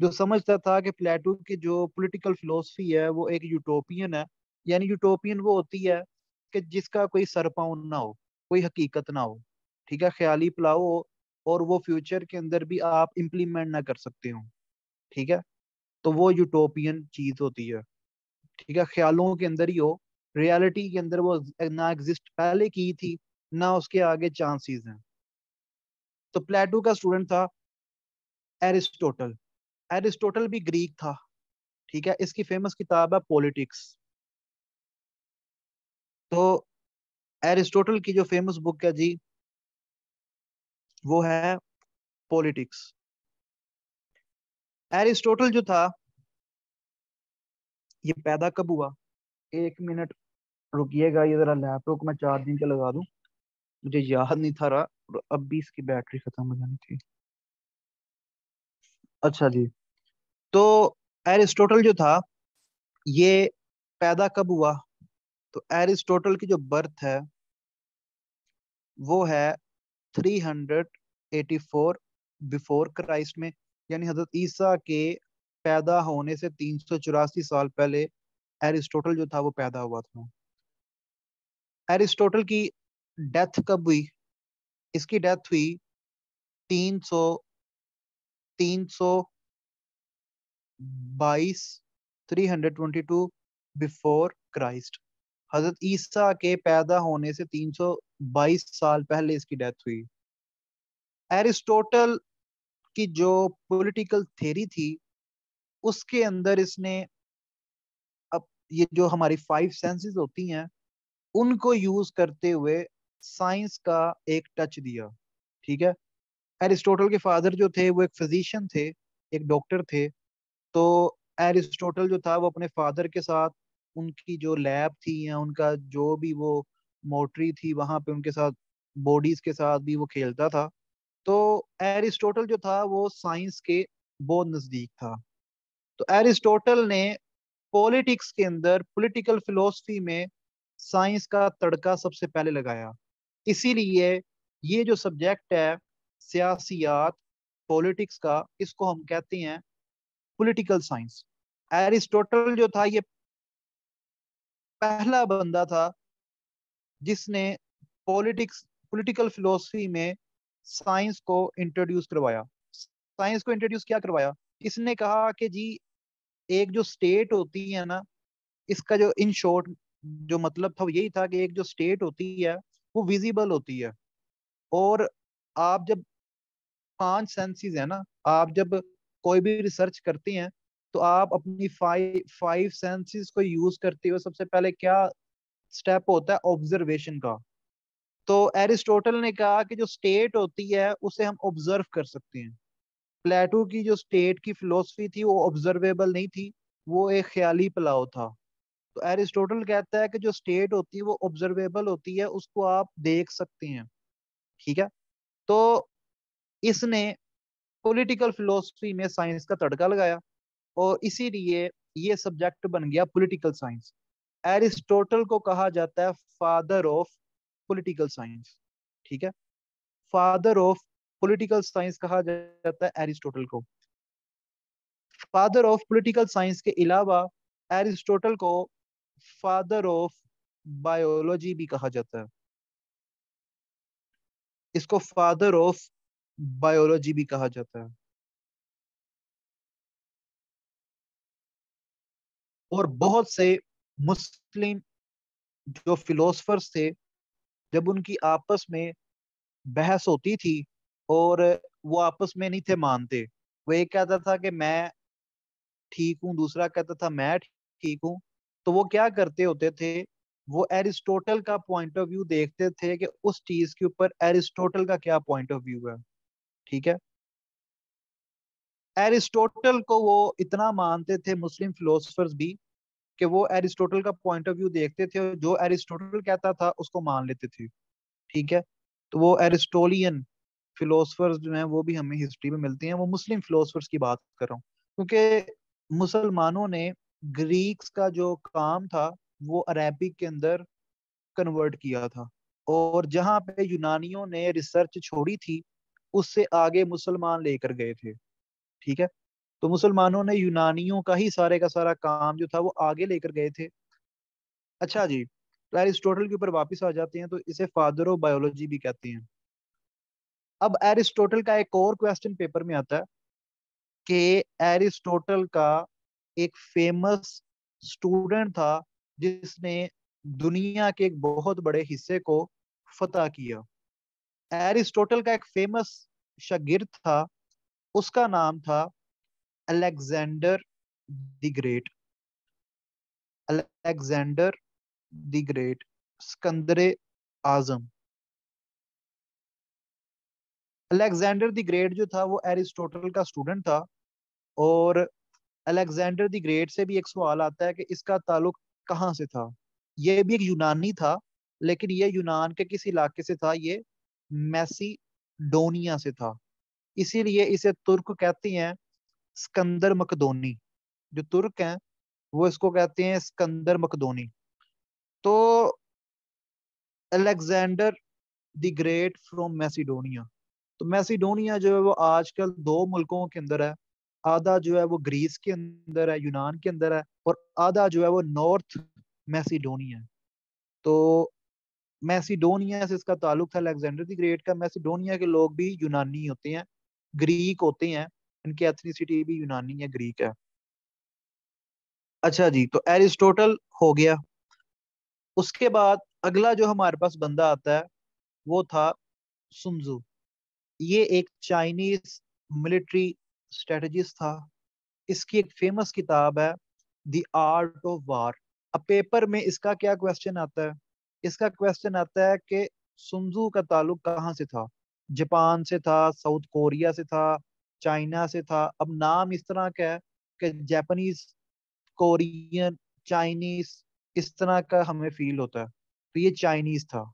जो समझता था कि प्लेटो की जो पॉलिटिकल फिलोसफी है वो एक यूटोपियन है। यानी यूटोपियन वो होती है कि जिसका कोई सर पाँव ना हो, कोई हकीकत ना हो। ठीक है, ख्याली पुलाव हो, और वो फ्यूचर के अंदर भी आप इम्प्लीमेंट ना कर सकते हो। ठीक है, तो वो यूटोपियन चीज होती है। ठीक है, ख्यालों के अंदर ही हो, रियलिटी के अंदर वो ना एग्जिस्ट पहले की थी, ना उसके आगे चांसेस हैं। तो प्लेटो का स्टूडेंट था एरिस्टोटल। एरिस्टोटल भी ग्रीक था। ठीक है, इसकी फेमस किताब है पॉलिटिक्स। तो एरिस्टोटल की जो फेमस बुक है जी, वो है पॉलिटिक्स। एरिस्टोटल जो था ये पैदा कब हुआ? एक मिनट रुकिएगा, ये जरा लैपटॉप को मैं चार्जिंग पे लगा दूं, मुझे याद नहीं था रहा, और अब भी इसकी बैटरी खत्म हो जानी थी। अच्छा जी, तो एरिस्टोटल जो था ये पैदा कब हुआ? तो एरिस्टोटल की जो बर्थ है वो है 384 बिफोर क्राइस्ट में। यानी हजरत ईसा के पैदा होने से 384 साल पहले एरिस्टोटल जो था वो पैदा हुआ था। एरिस्टोटल की डेथ कब हुई? इसकी डेथ हुई 300 322, 322 बिफोर क्राइस्ट। हजरत ईसा के पैदा होने से 322 साल पहले इसकी डेथ हुई। एरिस्टोटल की जो पॉलिटिकल थ्योरी थी उसके अंदर इसने, अब ये जो हमारी फाइव सेंसेस होती हैं उनको यूज करते हुए साइंस का एक टच दिया। ठीक है, एरिस्टोटल के फादर जो थे वो एक फिजिशियन थे, एक डॉक्टर थे। तो एरिस्टोटल जो था वो अपने फादर के साथ उनकी जो लैब थी या उनका जो भी वो मोटरी थी वहां पे उनके साथ, बॉडीज के साथ भी वो खेलता था। तो एरिस्टोटल जो था वो साइंस के बहुत नजदीक था। तो एरिस्टोटल ने पॉलिटिक्स के अंदर, पॉलिटिकल फिलोसफी में साइंस का तड़का सबसे पहले लगाया। इसीलिए ये जो सब्जेक्ट है सियासियात, पॉलिटिक्स का, इसको हम कहते हैं पॉलिटिकल साइंस। एरिस्टोटल जो था ये पहला बंदा था जिसने पॉलिटिक्स, पॉलिटिकल फिलोसफी में साइंस को इंट्रोड्यूस करवाया। साइंस को इंट्रोड्यूस क्या करवाया? इसने कहा कि जी एक जो स्टेट होती है ना, इसका जो इन शॉर्ट जो मतलब था वो यही था कि एक जो स्टेट होती है वो विजिबल होती है। और आप जब, पांच सेंसेस है ना, आप जब कोई भी रिसर्च करते हैं तो आप अपनी फाइव फाइव सेंसेस को यूज करते हुए सबसे पहले क्या स्टेप होता है? ऑब्जर्वेशन का। तो एरिस्टोटल ने कहा कि जो स्टेट होती है उसे हम ऑब्जर्व कर सकते हैं। प्लेटो की जो स्टेट की फिलोसफी थी वो ऑब्जर्वेबल नहीं थी, वो एक ख्याली पुलाव था। तो एरिस्टोटल कहता है कि जो स्टेट होती है वो ऑब्जर्वेबल होती है, उसको आप देख सकते हैं। ठीक है, तो इसने पॉलिटिकल फिलोसफी में साइंस का तड़का लगाया, और इसीलिए ये सब्जेक्ट बन गया पॉलिटिकल साइंस। एरिस्टोटल को कहा जाता है फादर ऑफ पॉलिटिकल साइंस। ठीक है, फादर ऑफ पॉलिटिकल साइंस कहा जाता है एरिस्टोटल को। फादर ऑफ पॉलिटिकल साइंस के अलावा एरिस्टोटल को फादर ऑफ बायोलॉजी भी कहा जाता है। इसको फादर ऑफ बायोलॉजी भी कहा जाता है। और बहुत से मुस्लिम जो फिलोसफर्स थे, जब उनकी आपस में बहस होती थी और वो आपस में नहीं थे मानते, वो एक कहता था कि मैं ठीक हूँ, दूसरा कहता था मैं ठीक हूँ, तो वो क्या करते होते थे? वो एरिस्टोटल का पॉइंट ऑफ व्यू देखते थे कि उस चीज के ऊपर एरिस्टोटल का क्या पॉइंट ऑफ व्यू है। ठीक है, एरिस्टोटल को वो इतना मानते थे मुस्लिम फिलोसफर्स भी कि वो एरिस्टोटल का पॉइंट ऑफ व्यू देखते थे और जो एरिस्टोटल कहता था उसको मान लेते थे। ठीक है, तो वो एरिस्टोलियन फिलोसफर्स जो हैं वो भी हमें हिस्ट्री में मिलते हैं, वो मुस्लिम फिलोसफर्स की बात कर रहा हूँ, क्योंकि मुसलमानों ने ग्रीक्स का जो काम था वो अरेबिक के अंदर कन्वर्ट किया था, और जहाँ पे यूनानियों ने रिसर्च छोड़ी थी उससे आगे मुसलमान लेकर गए थे। ठीक है, तो मुसलमानों ने यूनानियों का ही सारे का सारा काम जो था वो आगे लेकर गए थे। अच्छा जी, तो एरिस्टोटल के ऊपर वापस आ जाते हैं, तो इसे फादर ऑफ बायोलॉजी भी कहते हैं। अब एरिस्टोटल का एक और क्वेश्चन पेपर में आता है कि एरिस्टोटल का एक फेमस स्टूडेंट था जिसने दुनिया के एक बहुत बड़े हिस्से को फतह किया। एरिस्टोटल का एक फेमस शागिर्द था, उसका नाम था Alexander the great. Alexander the great, Sikandar Azam. Alexander the great जो था वो एरिस्टोटल का स्टूडेंट था, और अलेक्जेंडर द ग्रेट से भी एक सवाल आता है कि इसका ताल्लुक कहाँ से था। ये भी एक यूनानी था, लेकिन ये यूनान के किस इलाके से था, ये मैसिडोनिया से था। इसीलिए इसे तुर्क कहते हैं सिकंदर मकदोनी। जो तुर्क हैं वो इसको कहते हैं सिकंदर मकदोनी। तो Alexander the great from Macedonia. तो मैसिडोनिया जो है वो आजकल दो मुल्कों के अंदर है। आधा जो है वो ग्रीस के अंदर है, यूनान के अंदर है, और आधा जो है वो नॉर्थ मैसिडोनिया है। तो मैसिडोनिया से इसका ताल्लुक था अलेक्जेंडर द ग्रेट का। मैसिडोनिया के लोग भी यूनानी होते हैं, ग्रीक होते हैं, इनकी एथनिसिटी भी यूनानी है, ग्रीक है। अच्छा जी, तो एरिस्टोटल हो गया। उसके बाद अगला जो हमारे पास बंदा आता है वो था सुन्जू। ये एक चाइनीज मिलिट्री स्ट्रेटजिस्ट था। इसकी एक फेमस किताब है द आर्ट ऑफ वार। अब पेपर में इसका क्या क्वेश्चन आता है, इसका क्वेश्चन आता है कि सुन्जू का ताल्लुक कहाँ से था। जापान से था, साउथ कोरिया से था, चाइना से था। अब नाम इस तरह का है कि जापानीज, कोरियन, चाइनीज, इस तरह का हमें फील होता है, तो ये चाइनीज था।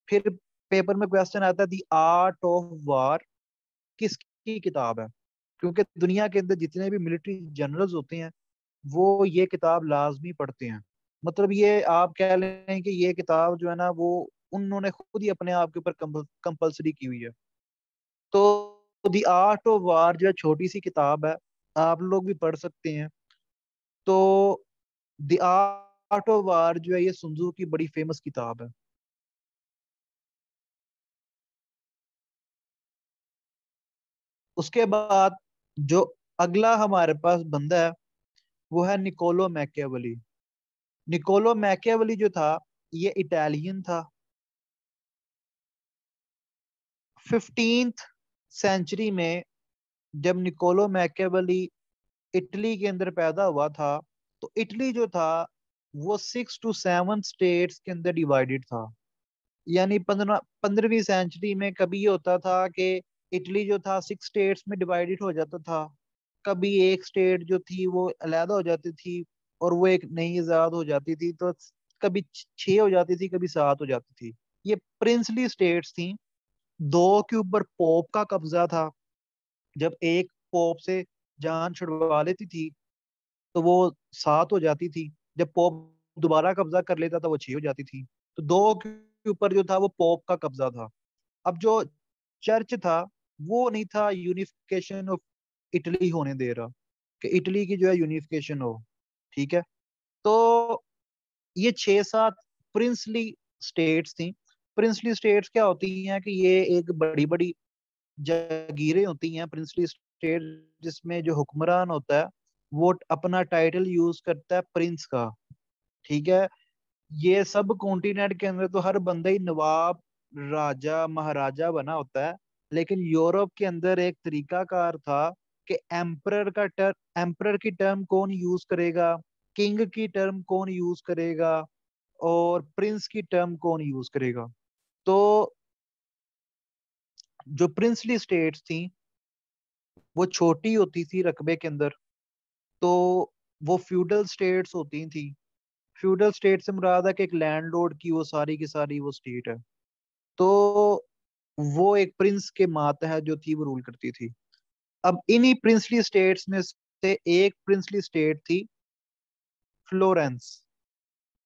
फिर पेपर में क्वेश्चन आता है द आर्ट ऑफ वार किसकी किताब है, क्योंकि दुनिया के अंदर जितने भी मिलिट्री जनरल्स होते हैं वो ये किताब लाजमी पढ़ते हैं। मतलब ये आप कह लें कि ये किताब जो है ना वो उन्होंने खुद ही अपने आप के ऊपर कंपलसरी की हुई है। तो द आर्ट ऑफ वार जो है छोटी सी किताब है, आप लोग भी पढ़ सकते हैं। तो द आर्ट ऑफ वार जो है ये सुन्जू की बड़ी फेमस किताब है। उसके बाद जो अगला हमारे पास बंदा है वो है निकोलो मैकियावेली। निकोलो मैकियावेली जो था ये इटालियन था। 15th सेंचुरी में जब निकोलो मैकियावेली इटली के अंदर पैदा हुआ था, तो इटली जो था वो 6 to 7 स्टेट्स के अंदर डिवाइडेड था। यानी 15वीं सेंचुरी में कभी ये होता था कि इटली जो था 6 स्टेट्स में डिवाइडेड हो जाता था, कभी एक स्टेट जो थी वो अलहदा हो जाती थी और वो एक नई आजाद हो जाती थी। तो कभी 6 हो जाती थी, कभी 7 हो जाती थी। ये प्रिंसली स्टेट्स थी। दो के ऊपर पोप का कब्जा था। जब एक पोप से जान छुड़वा लेती थी तो वो 7 हो जाती थी। जब पोप दोबारा कब्जा कर लेता था वो 6 हो जाती थी। तो दो के ऊपर जो था वो पोप का कब्जा था। अब जो चर्च था वो नहीं था यूनिफिकेशन ऑफ इटली होने दे रहा, कि इटली की जो है यूनिफिकेशन हो। ठीक है, तो ये 6 7 प्रिंसली स्टेट्स थी। प्रिंसली स्टेट्स क्या होती हैं कि ये एक बड़ी बड़ी जागीरें होती हैं। प्रिंसली स्टेट जिसमें जो हुक्मरान होता है वो अपना टाइटल यूज करता है प्रिंस का। ठीक है, ये सब कॉन्टिनेंट के अंदर तो हर बंदा ही नवाब, राजा, महाराजा बना होता है। लेकिन यूरोप के अंदर एक तरीकाकार था कि एम्परर की टर्म कौन यूज करेगा, किंग की टर्म कौन यूज करेगा, और प्रिंस की टर्म कौन यूज करेगा। तो जो प्रिंसली स्टेट्स थी वो छोटी होती थी रकबे के अंदर, तो वो फ्यूडल स्टेट्स होती थी। फ्यूडल स्टेट से मुराद है कि एक लैंडलॉर्ड की वो सारी की सारी वो स्टेट है। तो वो एक प्रिंस के मातहत जो थी वो रूल करती थी। अब इन्हीं प्रिंसली स्टेट्स में से एक प्रिंसली स्टेट थी फ्लोरेंस।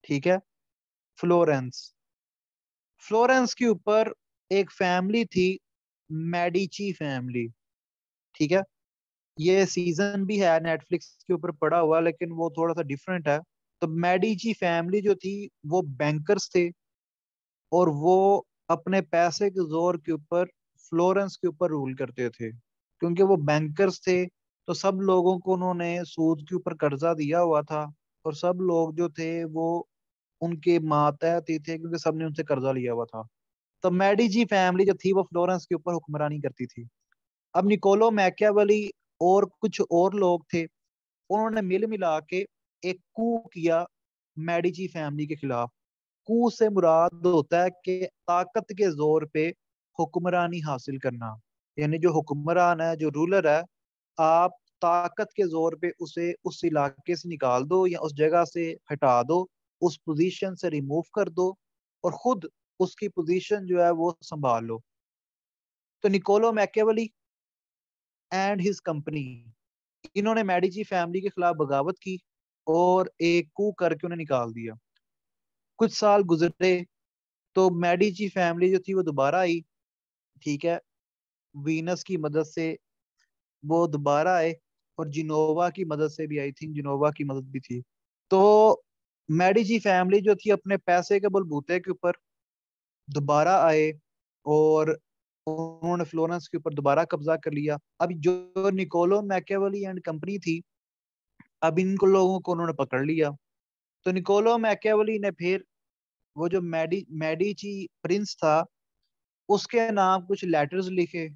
ठीक है, फ्लोरेंस। फ्लोरेंस के ऊपर एक फैमिली थी, मेडिची फैमिली। ठीक है, ये सीजन भी है नेटफ्लिक्स के ऊपर पड़ा हुआ, लेकिन वो थोड़ा सा डिफरेंट है। तो मेडिची फैमिली जो थी वो बैंकर्स थे, और वो अपने पैसे के जोर के ऊपर फ्लोरेंस के ऊपर रूल करते थे। क्योंकि वो बैंकर्स थे, तो सब लोगों को उन्होंने सूद के ऊपर कर्जा दिया हुआ था, और सब लोग जो थे वो उनके मातहत ही थे, क्योंकि सबने उनसे कर्जा लिया हुआ था। तो मेडिची फैमिली जो थी वो फ्लोरेंस के ऊपर हुक्मरानी करती थी। अब निकोलो मैकियावेली और कुछ और लोग थे, उन्होंने मिल मिला के एक कू किया मेडिची फैमिली के खिलाफ। कू से मुराद होता है कि ताकत के जोर पे हुक्मरानी हासिल करना। यानी जो हुक्मरान है, जो रूलर है, आप ताकत के जोर पे उसे उस इलाके से निकाल दो या उस जगह से हटा दो, उस पोजीशन से रिमूव कर दो, और खुद उसकी पोजीशन जो है वो संभाल लो। तो Niccolo Machiavelli and his company, इन्होंने मेडिची फैमिली के खिलाफ बगावत की और एक कू करके उन्हें निकाल दिया। कुछ साल गुजरे तो मेडिची फैमिली जो थी वो दोबारा आई। ठीक है, वीनस की मदद से वो दोबारा आए, और जिनोवा की मदद से भी, आई थिंक जिनोवा की मदद भी थी। तो मेडिची फैमिली जो थी अपने पैसे के बलबूते के ऊपर दोबारा आए, और उन्होंने फ्लोरेंस के ऊपर दोबारा कब्जा कर लिया। अब जो निकोलो मैकेवली एंड कंपनी थी, अब इनको लोगों को उन्होंने पकड़ लिया। तो निकोलो मैकेवली ने फिर वो जो मेडिची प्रिंस था उसके नाम कुछ लेटर्स लिखे,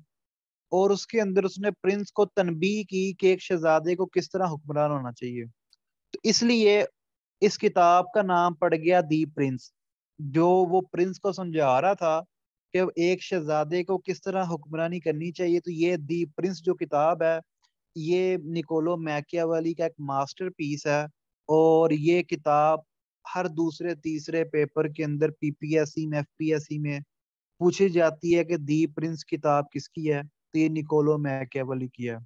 और उसके अंदर उसने प्रिंस को तनबीह की कि एक शहजादे को किस तरह हुक्मरान होना चाहिए। तो इसलिए इस किताब का नाम पड़ गया दी प्रिंस। जो वो प्रिंस को समझा रहा था कि एक शहजादे को किस तरह हुक्मरानी करनी चाहिए, तो ये दी प्रिंस जो किताब है, ये निकोलो मैकियावेली का एक मास्टर पीस है। और ये किताब हर दूसरे तीसरे पेपर के अंदर पीपीएससी में, एफपीएससी में पूछी जाती है कि दी प्रिंस किताब किसकी है, तो ये निकोलो मैकियावेली की है।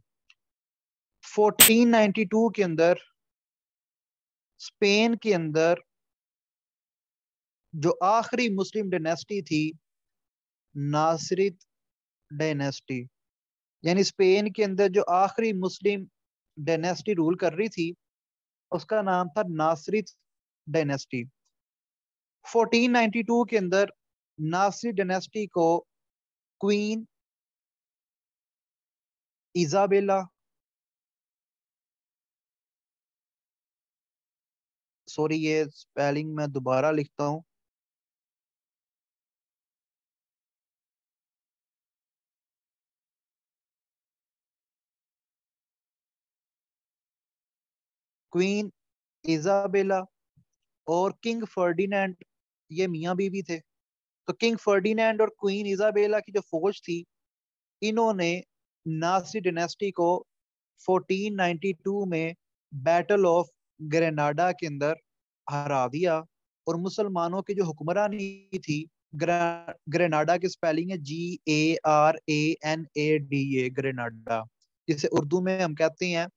1492 के अंदर स्पेन के अंदर जो आखिरी मुस्लिम डायनेस्टी थी, नासरिद डायनेस्टी, यानी स्पेन के अंदर जो आखिरी मुस्लिम डायनेस्टी रूल कर रही थी, उसका नाम था नासरिद डायनेस्टी। 1492 के अंदर नासरिद डायनेस्टी को क्वीन इजाबेला, सॉरी ये स्पेलिंग मैं दोबारा लिखता हूँ, क्वीन इजाबेला और किंग फर्डिनेंड, ये मियाँ बीवी थे। तो किंग फर्डिनेंड और क्वीन इजाबेला की जो फौज थी, इन्होंने नासिर डायनेस्टी को 1492 में बैटल ऑफ ग्रेनाडा के अंदर हरा दिया। और मुसलमानों की जो हुक्मरानी थी, ग्रेनाडा की स्पेलिंग है GARANADA, ग्रेनाडा, जिसे उर्दू में हम कहते हैं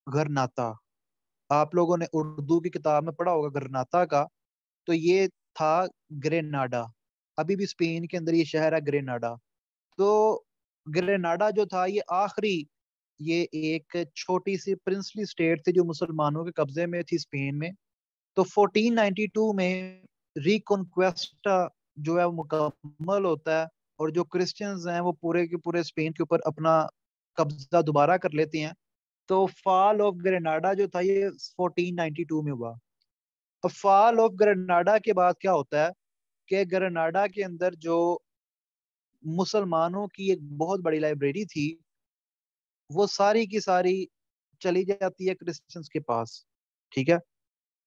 गरनाता। आप लोगों ने उर्दू की किताब में पढ़ा होगा गरनाता का। तो ये था ग्रेनाडा। अभी भी स्पेन के अंदर ये शहर है ग्रेनाडा। तो ग्रेनाडा जो था ये आखिरी, ये एक छोटी सी प्रिंसली स्टेट थी जो मुसलमानों के कब्जे में थी स्पेन में। तो 1492 में रिकॉन्क्वेस्टा जो है वो मुकम्मल होता है, और जो क्रिश्चियंस हैं वो पूरे के पूरे स्पेन के ऊपर अपना कब्जा दोबारा कर लेते हैं। तो फॉल ऑफ ग्रेनाडा जो था ये 1492 में हुआ। अब फॉल ऑफ ग्रेनाडा के बाद क्या होता है कि ग्रेनाडा के अंदर जो मुसलमानों की एक बहुत बड़ी लाइब्रेरी थी, वो सारी की सारी चली जाती है क्रिश्चियंस के पास। ठीक है,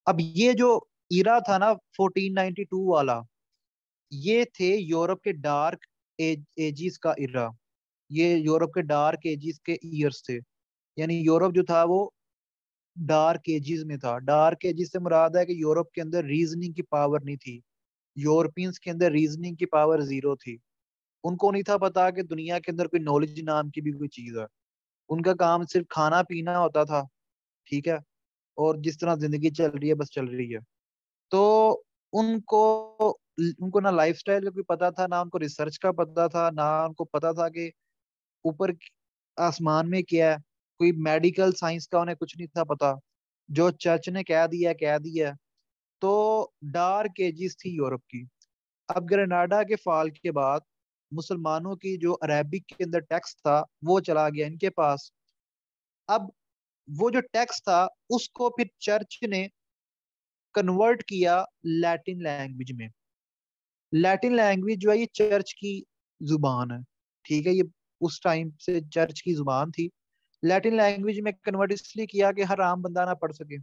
अब ये जो इरा था ना 1492 वाला, ये थे यूरोप के डार्क एजिस का इरा। ये यूरोप के डार्क एजिस के ईयर्स थे। यानी यूरोप जो था वो डार्क एजिस में था। डार्क एजिस से मुराद है कि यूरोप के अंदर रीजनिंग की पावर नहीं थी, यूरोपियंस के अंदर रीजनिंग की पावर जीरो थी। उनको नहीं था पता कि दुनिया के अंदर कोई नॉलेज नाम की भी कोई चीज है। उनका काम सिर्फ खाना पीना होता था, ठीक है, और जिस तरह जिंदगी चल रही है बस चल रही है। तो उनको उनको ना लाइफस्टाइल का कोई पता था, ना उनको रिसर्च का पता था, ना उनको पता था कि ऊपर आसमान में क्या है। कोई मेडिकल साइंस का उन्हें कुछ नहीं था पता। जो चर्च ने कह दिया कह दिया। तो डार्क एजिस थी यूरोप की। अब ग्रेनाडा के फॉल के बाद मुसलमानों की जो अरेबिक के अंदर टेक्स्ट था वो चला गया इनके पास। अब वो जो टेक्स्ट था उसको फिर चर्च ने कन्वर्ट किया लैटिन लैंग्वेज में। लैटिन लैंग्वेज जो है ये चर्च की जुबान है, ठीक है। ये उस टाइम से चर्च की जुबान थी। लैटिन लैंग्वेज में कन्वर्ट इसलिए किया कि हर आम बंदा ना पढ़ सके।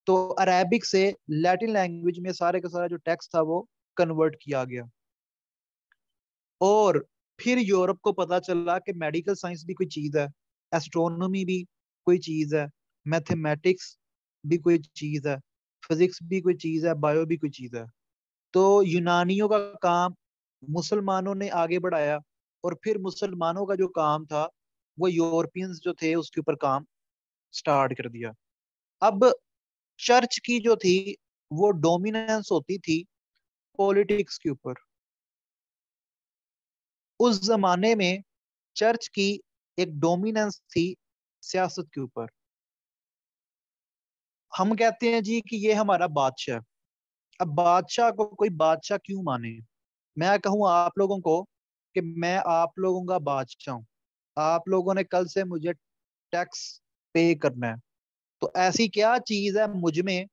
तो अरेबिक से लैटिन लैंग्वेज में सारे का सारा जो टेक्स्ट था वो कन्वर्ट किया गया। और फिर यूरोप को पता चला कि मेडिकल साइंस भी कोई चीज है, एस्ट्रोनॉमी भी कोई चीज है, मैथमेटिक्स भी कोई चीज है, फिजिक्स भी कोई चीज है, बायो भी कोई चीज है। तो यूनानियों का काम मुसलमानों ने आगे बढ़ाया। और फिर मुसलमानों का जो काम था वो यूरोपियंस जो थे उसके ऊपर काम स्टार्ट कर दिया। अब चर्च की जो थी वो डोमिनेंस होती थी पॉलिटिक्स के ऊपर। उस जमाने में चर्च की एक डोमिनेंस थी सियासत के ऊपर। हम कहते हैं जी कि ये हमारा बादशाह है। अब बादशाह को कोई बादशाह क्यों माने? मैं कहूँ आप लोगों को कि मैं आप लोगों का बादशाह हूँ। आप लोगों ने कल से मुझे टैक्स पे करना है। तो ऐसी क्या चीज है मुझ में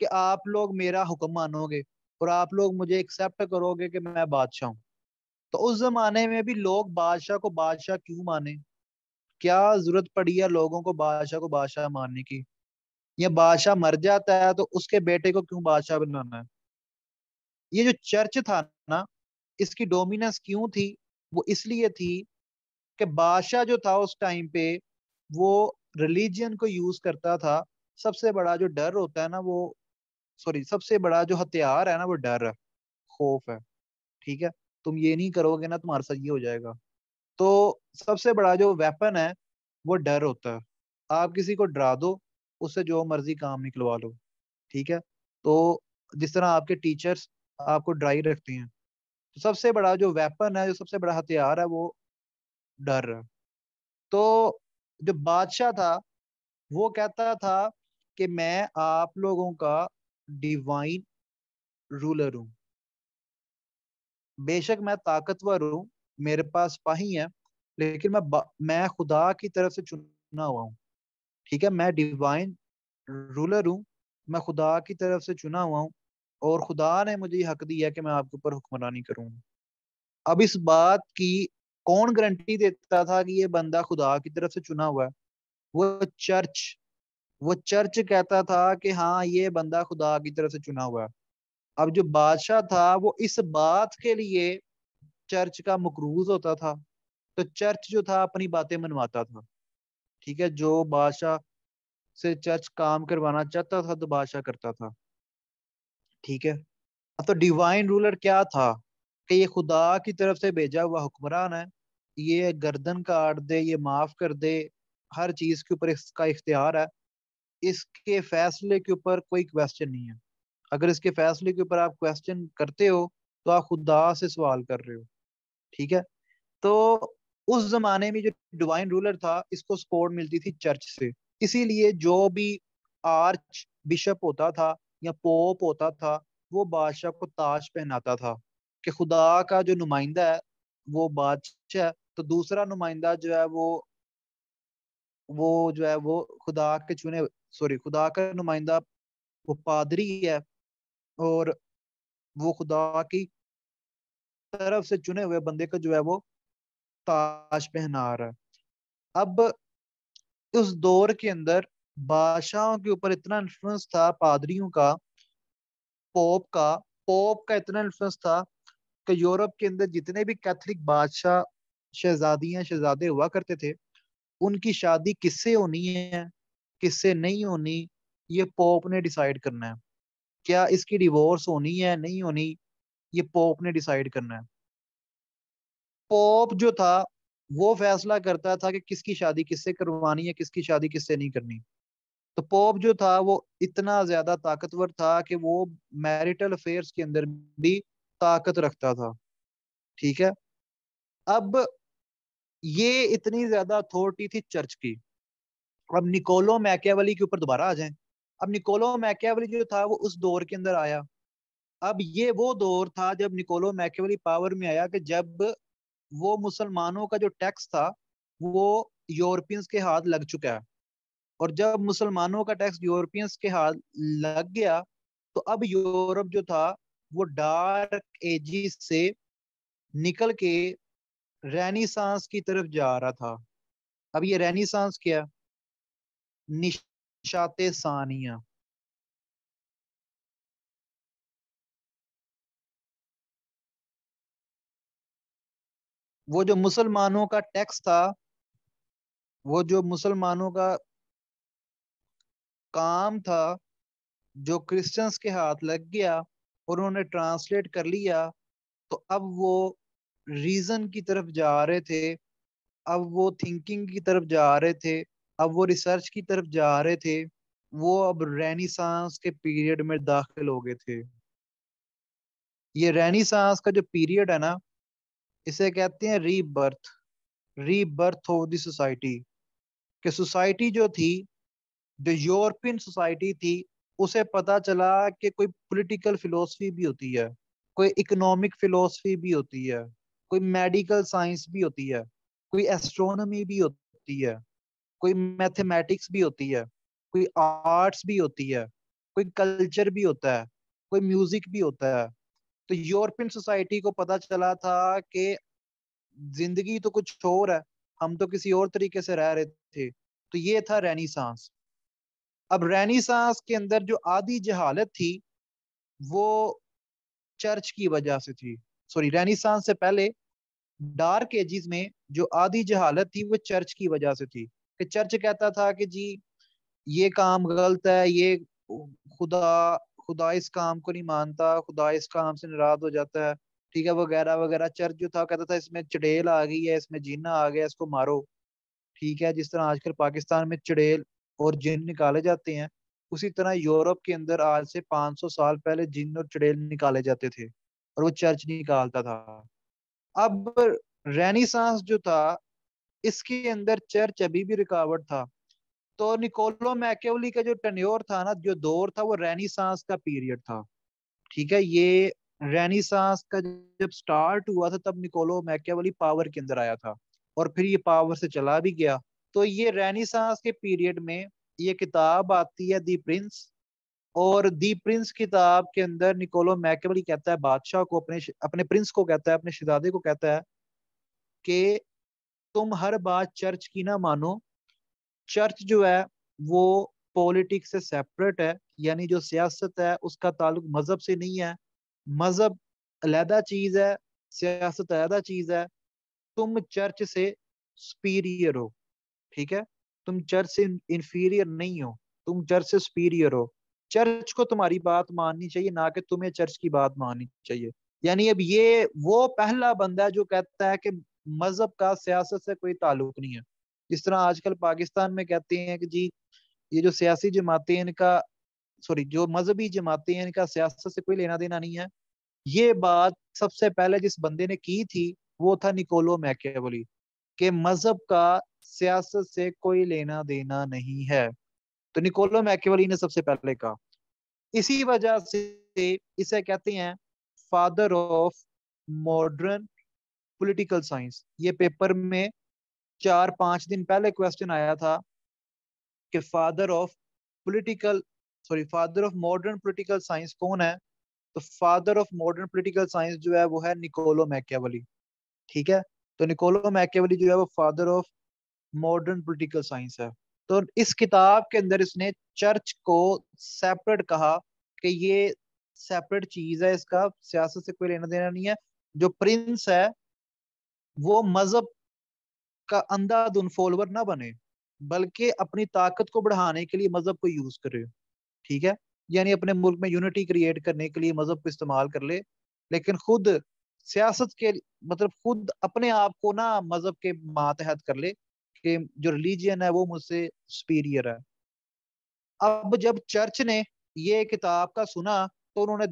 कि आप लोग मेरा हुक्म मानोगे और आप लोग मुझे एक्सेप्ट करोगे कि मैं बादशाह हूँ? तो उस जमाने में भी लोग बादशाह को बादशाह क्यों माने? क्या जरूरत पड़ी है लोगों को बादशाह को बादशाह मानने की? या बादशाह मर जाता है तो उसके बेटे को क्यों बादशाह बनाना है? ये जो चर्च था ना, इसकी डोमिनेंस क्यों थी? वो इसलिए थी कि बादशाह जो था उस टाइम पे वो रिलीजियन को यूज करता था। सबसे बड़ा जो डर होता है ना वो, सॉरी, सबसे बड़ा जो हथियार है ना वो डर है, खौफ है, ठीक है। तुम ये नहीं करोगे ना तुम्हारे साथ ये हो जाएगा। तो सबसे बड़ा जो वेपन है वो डर होता है। आप किसी को डरा दो, उससे जो मर्जी काम निकलवा लो, ठीक है। तो जिस तरह आपके टीचर्स आपको डराई रखते हैं, तो सबसे बड़ा जो वेपन है, जो सबसे बड़ा हथियार है वो डर है। तो जो बादशाह था वो कहता था कि मैं आप लोगों का डिवाइन रूलर हूँ। बेशक मैं ताकतवर हूँ, मेरे पास सिपाही है, लेकिन मैं खुदा की तरफ से चुना हुआ हूँ, ठीक है। मैं डिवाइन रूलर हूँ, मैं खुदा की तरफ से चुना हुआ हूँ, और खुदा ने मुझे ये हक दिया है कि मैं आपके ऊपर हुक्मरानी करूँ। अब इस बात की कौन गारंटी देता था कि ये बंदा खुदा की तरफ से चुना हुआ है? वो चर्च। वो चर्च कहता था कि हाँ ये बंदा खुदा की तरफ से चुना हुआ है। अब जो बादशाह था वो इस बात के लिए चर्च का मकरूज होता था। तो चर्च जो था अपनी बातें मनवाता था, ठीक है। जो बादशाह से चर्च काम करवाना चाहता था तो बादशाह करता था, ठीक है। तो डिवाइन रूलर क्या था कि ये खुदा की तरफ से भेजा हुआ हुक्मरान है। ये गर्दन काट दे, ये माफ कर दे, हर चीज के ऊपर इसका इख्तियार है। इसके फैसले के ऊपर कोई क्वेश्चन नहीं है। अगर इसके फैसले के ऊपर आप क्वेश्चन करते हो तो आप खुदा से सवाल कर रहे हो, ठीक है। तो उस जमाने में जो डिवाइन रूलर था इसको सपोर्ट मिलती थी चर्च से। इसीलिए जो भी आर्च बिशप होता था या पोप होता था वो बादशाह को ताज पहनाता था कि खुदा का जो नुमाइंदा है वो बादशाह है, तो दूसरा नुमाइंदा जो है वो जो है वो खुदा के चुने, सॉरी, खुदा का नुमाइंदा वो पादरी है, और वो खुदा की तरफ से चुने हुए बंदे का जो है वो ताज पहना रहा है। अब उस दौर के अंदर बादशाहों के ऊपर इतना इन्फ्लुएंस था पादरियों का, पोप का पोप का इतना इन्फ्लुएंस था कि यूरोप के अंदर जितने भी कैथलिक बादशाह शहजादियां शहजादे हुआ करते थे उनकी शादी किससे होनी है, किससे नहीं होनी, ये पोप ने डिसाइड करना है। क्या इसकी डिवोर्स होनी है नहीं होनी, ये पोप ने डिसाइड करना है। पोप जो था वो फैसला करता था कि किसकी शादी किससे करवानी है, किसकी शादी किससे नहीं करनी। तो पोप जो था वो इतना ज्यादा ताकतवर था कि वो मैरिटल अफेयर्स के अंदर भी ताकत रखता था। ठीक है। अब ये इतनी ज्यादा अथॉरिटी थी चर्च की। अब निकोलो मैकियावेली के ऊपर दोबारा आ जाएं। अब निकोलो मैकियावेली जो था वो उस दौर के अंदर आया। अब ये वो दौर था जब निकोलो मैकियावेली पावर में आया, कि जब वो मुसलमानों का जो टैक्स था वो यूरोपियंस के हाथ लग चुका है। और जब मुसलमानों का टैक्स यूरोपियंस के हाथ लग गया, तो अब यूरोप जो था वो डार्क एजिस से निकल के रेनिसांस की तरफ जा रहा था। अब ये रेनिसांस क्या? निशाते सानिया। वो जो मुसलमानों का टैक्स था, वो जो मुसलमानों का काम था, जो क्रिश्चियंस के हाथ लग गया और उन्होंने ट्रांसलेट कर लिया, तो अब वो रीजन की तरफ जा रहे थे, अब वो थिंकिंग की तरफ जा रहे थे, अब वो रिसर्च की तरफ जा रहे थे। वो अब रेनिसांस के पीरियड में दाखिल हो गए थे। ये रेनिसांस का जो पीरियड है ना, इसे कहते हैं rebirth. Rebirth of the society. कि सोसाइटी जो थी, जो यूरोपियन सोसाइटी थी, उसे पता चला कि कोई पॉलिटिकल फिलोसफी भी होती है, कोई इकोनॉमिक फिलोसफी भी होती है, कोई मेडिकल साइंस भी होती है, कोई एस्ट्रोनॉमी भी होती है, कोई मैथमेटिक्स भी होती है, कोई आर्ट्स भी होती है, कोई कल्चर भी होता है, कोई म्यूजिक भी होता है। तो यूरोपियन सोसाइटी को पता चला था कि जिंदगी तो कुछ और है, हम तो किसी और तरीके से रह रहे थे। तो ये था रेनिसांस। अब रेनिसांस के अंदर जो आधी जहालत थी वो चर्च की वजह से थी। सॉरी, रेनिसांस से पहले डार्क एजिस में जो आधी जहालत थी वो चर्च की वजह से थी। कि चर्च कहता था कि जी ये काम गलत है, ये खुदा खुदा इस काम को नहीं मानता, खुदा इस काम से नाराज हो जाता है, ठीक है, वगैरह वगैरह। चर्च जो था कहता था इसमें चुड़ैल आ गई है, इसमें जिन्न आ गया, इसको मारो। ठीक है, जिस तरह आजकल पाकिस्तान में चुड़ैल और जिन्न निकाले जाते हैं, उसी तरह यूरोप के अंदर आज से 500 साल पहले जिन्न और चुड़ैल निकाले जाते थे, और वो चर्च निकालता था। अब रेनिसांस जो था, इसके अंदर चर्च अभी भी रुकावट था। तो निकोलो मैकेवली का जो टेन्योर था ना, जो दौर था, वो रेनिसांस का पीरियड था। ठीक है। ये रेनिसांस का जब स्टार्ट हुआ था तब निकोलो मैकेवली पावर के अंदर आया था, और फिर ये पावर से चला भी गया। तो ये रेनिसांस के पीरियड में ये किताब आती है दी प्रिंस। और दी प्रिंस किताब के अंदर निकोलो मैकेवली कहता है बादशाह को, अपने अपने प्रिंस को कहता है, अपने शहजादे को कहता है कि तुम हर बात चर्च की ना मानो। चर्च जो है वो पॉलिटिक्स से सेपरेट है, यानी जो सियासत है उसका ताल्लुक मजहब से नहीं है। मजहब अलहदा चीज है, सियासत अलहदा चीज है। तुम चर्च से सुपीरियर हो। ठीक है। तुम चर्च से इंफीरियर नहीं हो, तुम चर्च से सुपीरियर हो। चर्च को तुम्हारी बात माननी चाहिए, ना कि तुम्हें चर्च की बात माननी चाहिए। यानी अब ये वो पहला बंदा है जो कहता है कि मजहब का सियासत से कोई ताल्लुक नहीं है। जिस तरह आजकल पाकिस्तान में कहते हैं कि जी ये जो सियासी जमातें हैं इनका, सॉरी, जो मजहबी जमातें हैं इनका सियासत से कोई लेना देना नहीं है। ये बात सबसे पहले जिस बंदे ने की थी वो था निकोलो मैकियावेली, कि मजहब का सियासत से कोई लेना देना नहीं है। तो निकोलो मैकियावेली ने सबसे पहले कहा। इसी वजह से इसे कहते हैं father of modern political science. ये पेपर में 4-5 दिन पहले क्वेश्चन आया था कि father of political, sorry, father of modern political science कौन है? तो father of modern political science जो है वो है निकोलो मैकियावेली। ठीक है। तो निकोलो मैकियावेली जो है वो father of modern political science है। तो इस किताब के अंदर इसने चर्च को सेपरेट कहा कि ये सेपरेट चीज है, इसका सियासत से कोई लेना देना नहीं है। जो प्रिंस है वो मजहब का अंधाधुन फॉलोवर ना बने, बल्कि अपनी ताकत को बढ़ाने के लिए मजहब को यूज करे। ठीक है। यानी अपने मुल्क में यूनिटी क्रिएट करने के लिए मजहब को इस्तेमाल कर ले, लेकिन खुद सियासत के मतलब खुद अपने आप को ना मजहब के मातहत कर ले कि जो रिलीजियन है वो मुझसे सुपीरियर है। अब जब चर्च ने ये किताब का सुना तो उन्होंने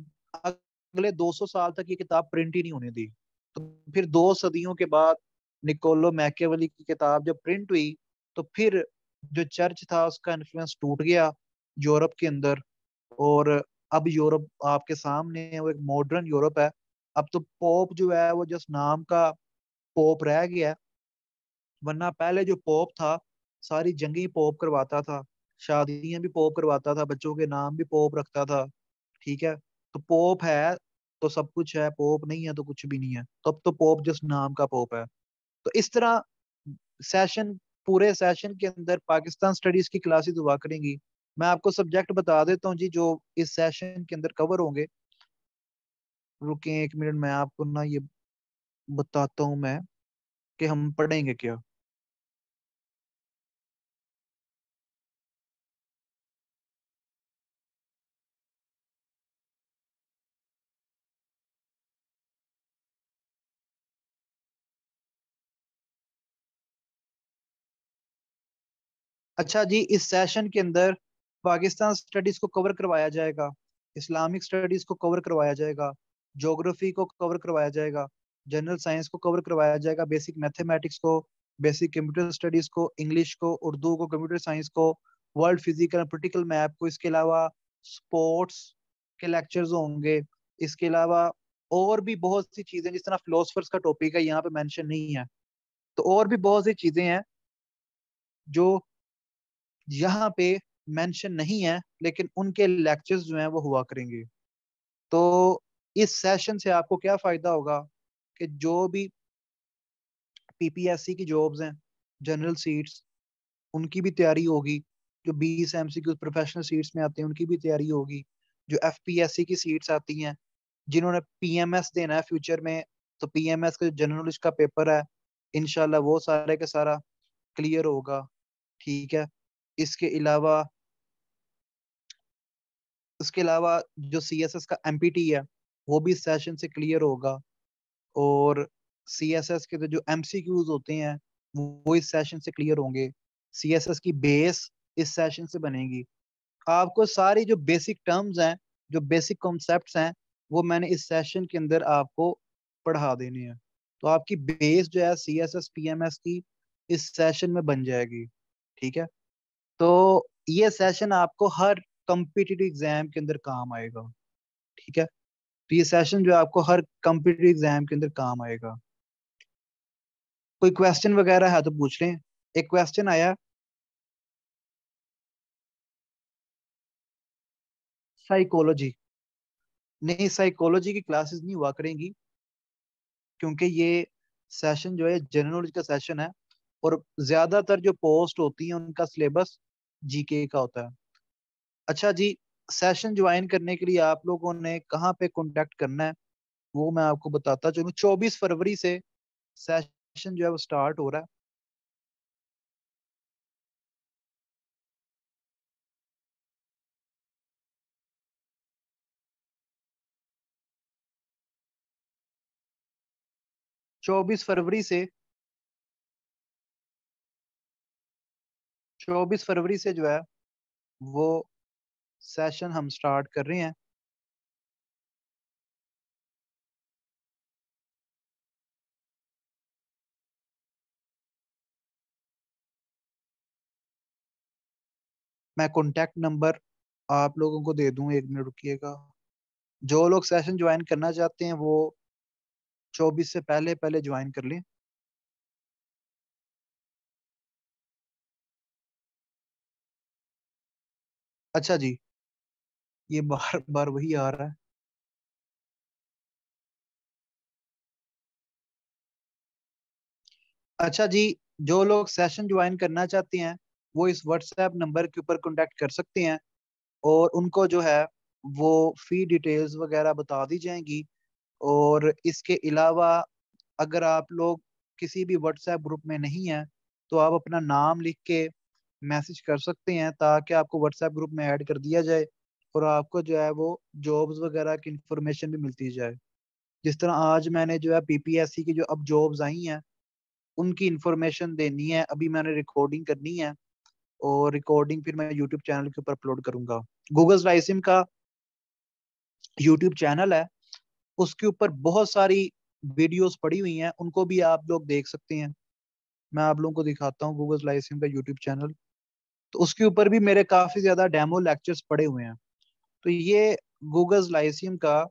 अगले 200 साल तक ये किताब प्रिंट ही नहीं होने दी। तो फिर 2 सदियों के बाद निकोलो मैकियावेली की किताब जब प्रिंट हुई तो फिर जो चर्च था उसका इन्फ्लुएंस टूट गया यूरोप के अंदर। और अब यूरोप आपके सामने है, वो एक मॉडर्न यूरोप है। अब तो पोप जो है वो जस्ट नाम का पोप रह गया है। वरना पहले जो पोप था सारी जंगी पोप करवाता था, शादियां भी पोप करवाता था, बच्चों के नाम भी पोप रखता था। ठीक है, तो पोप है तो सब कुछ है, पोप नहीं है तो कुछ भी नहीं है। तो अब तो पोप जस्ट नाम का पोप है। तो इस तरह सेशन पूरे सेशन के अंदर पाकिस्तान स्टडीज की क्लासेस हुआ करेंगी। मैं आपको सब्जेक्ट बता देता हूँ जी जो इस सेशन के अंदर कवर होंगे। रुकें 1 मिनट, मैं आपको ना ये बताता हूँ मैं कि हम पढ़ेंगे क्या। अच्छा जी, इस सेशन के अंदर पाकिस्तान स्टडीज को कवर करवाया जाएगा, इस्लामिक स्टडीज को कवर करवाया जाएगा, ज्योग्राफी को कवर करवाया जाएगा, जनरल साइंस को कवर करवाया जाएगा, बेसिक मैथमेटिक्स को, बेसिक कंप्यूटर स्टडीज को, इंग्लिश को, उर्दू को, कंप्यूटर साइंस को, वर्ल्ड फिजिकल प्रैक्टिकल मैप को। इसके अलावा स्पोर्ट्स के लेक्चर्स होंगे। इसके अलावा और भी बहुत सी चीजें, जिस तरह फिलोसफर्स का टॉपिक है यहाँ पे मेंशन नहीं है, तो और भी बहुत सी चीजें हैं जो यहाँ पे मेंशन नहीं है, लेकिन उनके लेक्चर्स जो हैं वो हुआ करेंगे। तो इस सेशन से आपको क्या फायदा होगा कि जो भी पीपीएससी की जॉब्स हैं, जनरल सीट्स, उनकी भी तैयारी होगी। जो 20 एमसीक्यू प्रोफेशनल सीट्स में आते हैं उनकी भी तैयारी होगी। जो एफपीएससी की सीट्स आती हैं, जिन्होंने पीएमएस देना है फ्यूचर में, तो पीएमएस का जो जर्नलिस्ट का पेपर है इंशाल्लाह वो सारे का सारा क्लियर होगा। ठीक है, इसके अलावा उसके अलावा जो सीएसएस का एमपीटी है वो भी इस सेशन से क्लियर होगा। और सीएसएस के तो जो एमसीक्यूज होते हैं वो इस सेशन से क्लियर होंगे। सीएसएस की बेस इस सेशन से बनेगी। आपको सारी जो बेसिक टर्म्स हैं, जो बेसिक कॉन्सेप्ट्स हैं, वो मैंने इस सेशन के अंदर आपको पढ़ा देने हैं। तो आपकी बेस जो है सीएसएस पीएमएस की इस सेशन में बन जाएगी। ठीक है, तो ये सेशन आपको हर कम्पिटिटिव एग्जाम के अंदर काम आएगा। ठीक है, तो ये सेशन जो है आपको हर कम्पिटिटिव एग्जाम के अंदर काम आएगा। कोई क्वेश्चन वगैरह है तो पूछ लें। एक क्वेश्चन आया, साइकोलॉजी। नहीं, साइकोलॉजी की क्लासेस नहीं हुआ करेंगी, क्योंकि ये सेशन जो है जनरल नॉलेज का सेशन है। और ज्यादातर जो पोस्ट होती है उनका सिलेबस जीके का होता है। अच्छा जी, सेशन ज्वाइन करने के लिए आप लोगों ने कहाँ पे कांटेक्ट करना है वो मैं आपको बताता चलूँ। 24 फरवरी से सेशन जो है वो स्टार्ट हो रहा है। 24 फरवरी से 24 फरवरी से जो है वो सेशन हम स्टार्ट कर रहे हैं। मैं कॉन्टैक्ट नंबर आप लोगों को दे दूं, 1 मिनट रुकिएगा। जो लोग सेशन ज्वाइन करना चाहते हैं वो 24 से पहले पहले ज्वाइन कर लें। अच्छा जी, ये बार बार वही आ रहा है। अच्छा जी, जो लोग सेशन ज्वाइन करना चाहते हैं वो इस व्हाट्सएप नंबर के ऊपर कांटेक्ट कर सकते हैं, और उनको जो है वो फी डिटेल्स वगैरह बता दी जाएंगी। और इसके अलावा अगर आप लोग किसी भी व्हाट्सएप ग्रुप में नहीं है तो आप अपना नाम लिख के मैसेज कर सकते हैं ताकि आपको व्हाट्सएप ग्रुप में ऐड कर दिया जाए और आपको जो है वो जॉब्स वगैरह की इंफॉर्मेशन भी मिलती जाए। जिस तरह आज मैंने जो है पीपीएससी की जो अब जॉब्स आई हैं उनकी इंफॉर्मेशन देनी है, अभी मैंने रिकॉर्डिंग करनी है, और रिकॉर्डिंग फिर मैं यूट्यूब चैनल के ऊपर अपलोड करूंगा। गूगल राइसिम का यूट्यूब चैनल है, उसके ऊपर बहुत सारी वीडियोस पड़ी हुई हैं, उनको भी आप लोग देख सकते हैं। मैं आप लोगों को दिखाता हूँ गूगल राइसिम का यूट्यूब चैनल। तो उसके ऊपर भी मेरे काफी ज्यादा डेमो लेक्चर्स पड़े हुए हैं। तो ये गूगल लाइसियम का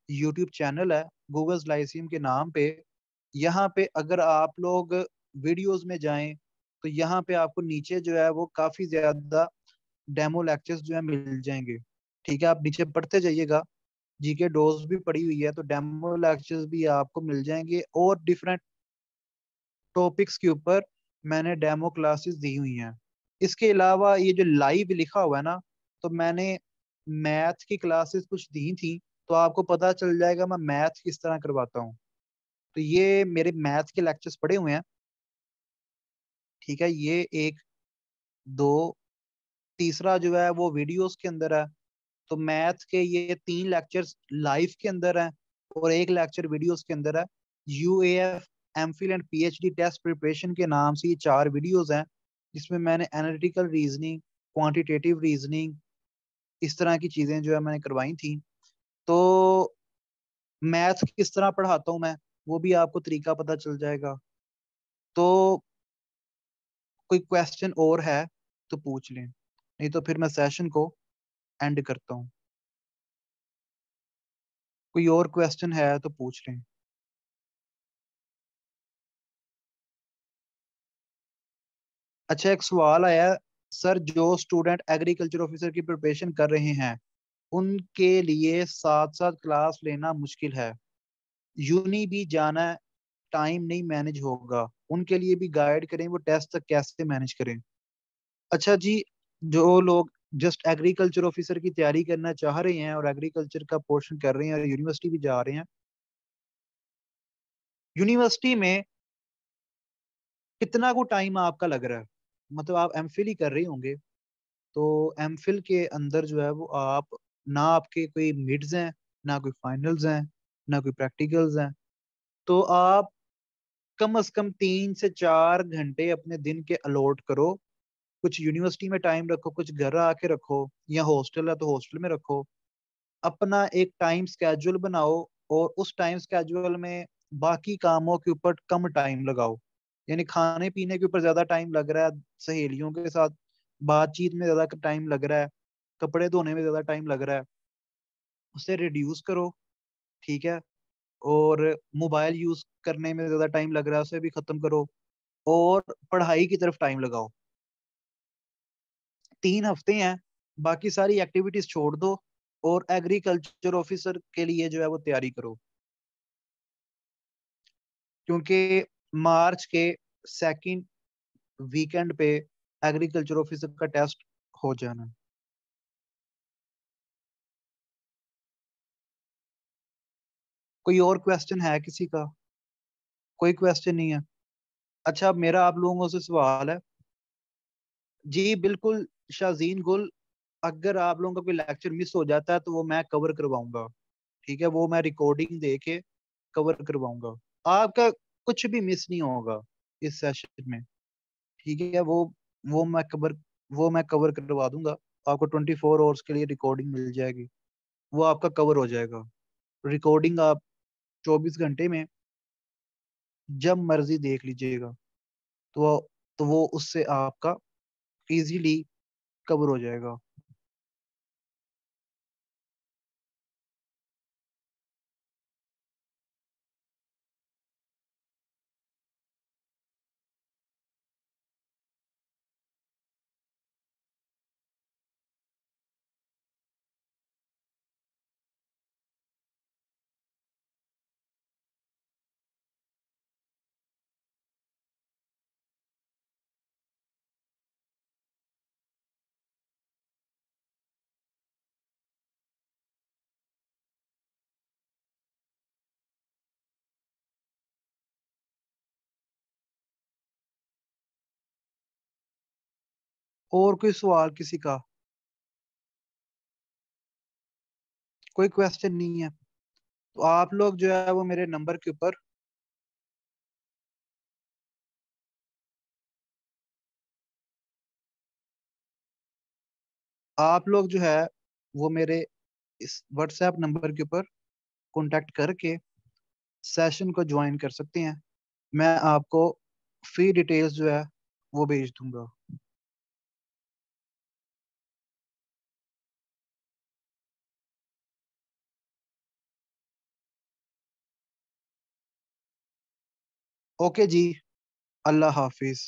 यूट्यूब चैनल है, गूगल लाइसियम के नाम पे। यहाँ पे अगर आप लोग वीडियोस में जाएं तो यहाँ पे आपको नीचे जो है वो काफी ज्यादा डेमो लेक्चर्स जो है मिल जाएंगे। ठीक है, आप नीचे पढ़ते जाइएगा। जीके डोज भी पड़ी हुई है, तो डेमो लेक्चर्स भी आपको मिल जाएंगे, और डिफरेंट टॉपिक्स के ऊपर मैंने डेमो क्लासेस दी हुई हैं। इसके अलावा ये जो लाइव लिखा हुआ है ना, तो मैंने मैथ की क्लासेस कुछ दी थी, तो आपको पता चल जाएगा मैं मैथ किस तरह करवाता हूँ। तो ये मेरे मैथ के लेक्चर्स पड़े हुए हैं। ठीक है, ये एक, दो, तीसरा जो है वो वीडियोस के अंदर है। तो मैथ के ये 3 लेक्चर्स लाइव के अंदर है, और एक लेक्चर वीडियोस के अंदर है। UAF, MPhil and PhD test preparation के नाम से ये 4 वीडियोस हैं, जिसमें मैंने एनालिटिकल रीजनिंग, क्वांटिटेटिव रीजनिंग, इस तरह की चीजें जो है मैंने करवाई थी। तो मैथ किस तरह पढ़ाता हूँ मैं, वो भी आपको तरीका पता चल जाएगा। तो कोई क्वेश्चन और है तो पूछ लें, नहीं तो फिर मैं सेशन को एंड करता हूँ। कोई और क्वेश्चन है तो पूछ लें। अच्छा, एक सवाल आया, सर जो स्टूडेंट एग्रीकल्चर ऑफिसर की प्रिपरेशन कर रहे हैं उनके लिए साथ साथ क्लास लेना मुश्किल है, यूनी भी जाना, टाइम नहीं मैनेज होगा, उनके लिए भी गाइड करें, वो टेस्ट तक कैसे मैनेज करें। अच्छा जी, जो लोग जस्ट एग्रीकल्चर ऑफिसर की तैयारी करना चाह रहे हैं और एग्रीकल्चर का पोर्शन कर रहे हैं और यूनिवर्सिटी भी जा रहे हैं, यूनिवर्सिटी में कितना को टाइम आपका लग रहा है? मतलब आप एमफिल ही कर रहे होंगे, तो एमफिल के अंदर जो है वो आप, ना आपके कोई मिड्स हैं, ना कोई फाइनल्स हैं, ना कोई प्रैक्टिकल्स हैं, तो आप कम से कम 3 से 4 घंटे अपने दिन के अलॉट करो। कुछ यूनिवर्सिटी में टाइम रखो, कुछ घर आके रखो, या हॉस्टल है तो हॉस्टल में रखो। अपना एक टाइम स्केड्यूल बनाओ, और उस टाइम स्केड्यूल में बाकी कामों के ऊपर कम टाइम लगाओ। यानी खाने पीने के ऊपर ज्यादा टाइम लग रहा है, सहेलियों के साथ बातचीत में ज्यादा टाइम लग रहा है, कपड़े धोने में ज्यादा टाइम लग रहा है, उसे रिड्यूस करो। ठीक है, और मोबाइल यूज करने में ज्यादा टाइम लग रहा है, उसे भी खत्म करो, और पढ़ाई की तरफ टाइम लगाओ। 3 हफ्ते हैं, बाकी सारी एक्टिविटीज छोड़ दो, और एग्रीकल्चर ऑफिसर के लिए जो है वो तैयारी करो। क्योंकि मार्च के सेकंड वीकेंड पे एग्रीकल्चर ऑफिसर का टेस्ट हो जाना। कोई और क्वेश्चन है किसी का? कोई क्वेश्चन नहीं है? अच्छा, अब मेरा आप लोगों से सवाल है। जी बिल्कुल, शाजीन गुल, अगर आप लोगों का कोई लेक्चर मिस हो जाता है तो वो मैं कवर करवाऊंगा। ठीक है, वो मैं रिकॉर्डिंग दे के कवर करवाऊंगा। आपका कुछ भी मिस नहीं होगा इस सेशन में। ठीक है, वो मैं कवर वो मैं कवर करवा दूंगा। आपको 24 आवर्स के लिए रिकॉर्डिंग मिल जाएगी, वो आपका कवर हो जाएगा। रिकॉर्डिंग आप 24 घंटे में जब मर्जी देख लीजिएगा। तो वो उससे आपका इजीली कवर हो जाएगा। और कोई सवाल किसी का? कोई क्वेश्चन नहीं है? तो आप लोग जो है वो मेरे नंबर के ऊपर, आप लोग जो है वो मेरे इस व्हाट्सएप नंबर के ऊपर कांटेक्ट करके सेशन को ज्वाइन कर सकते हैं। मैं आपको फी डिटेल्स जो है वो भेज दूंगा। ओके जी, अल्लाह हाफिज।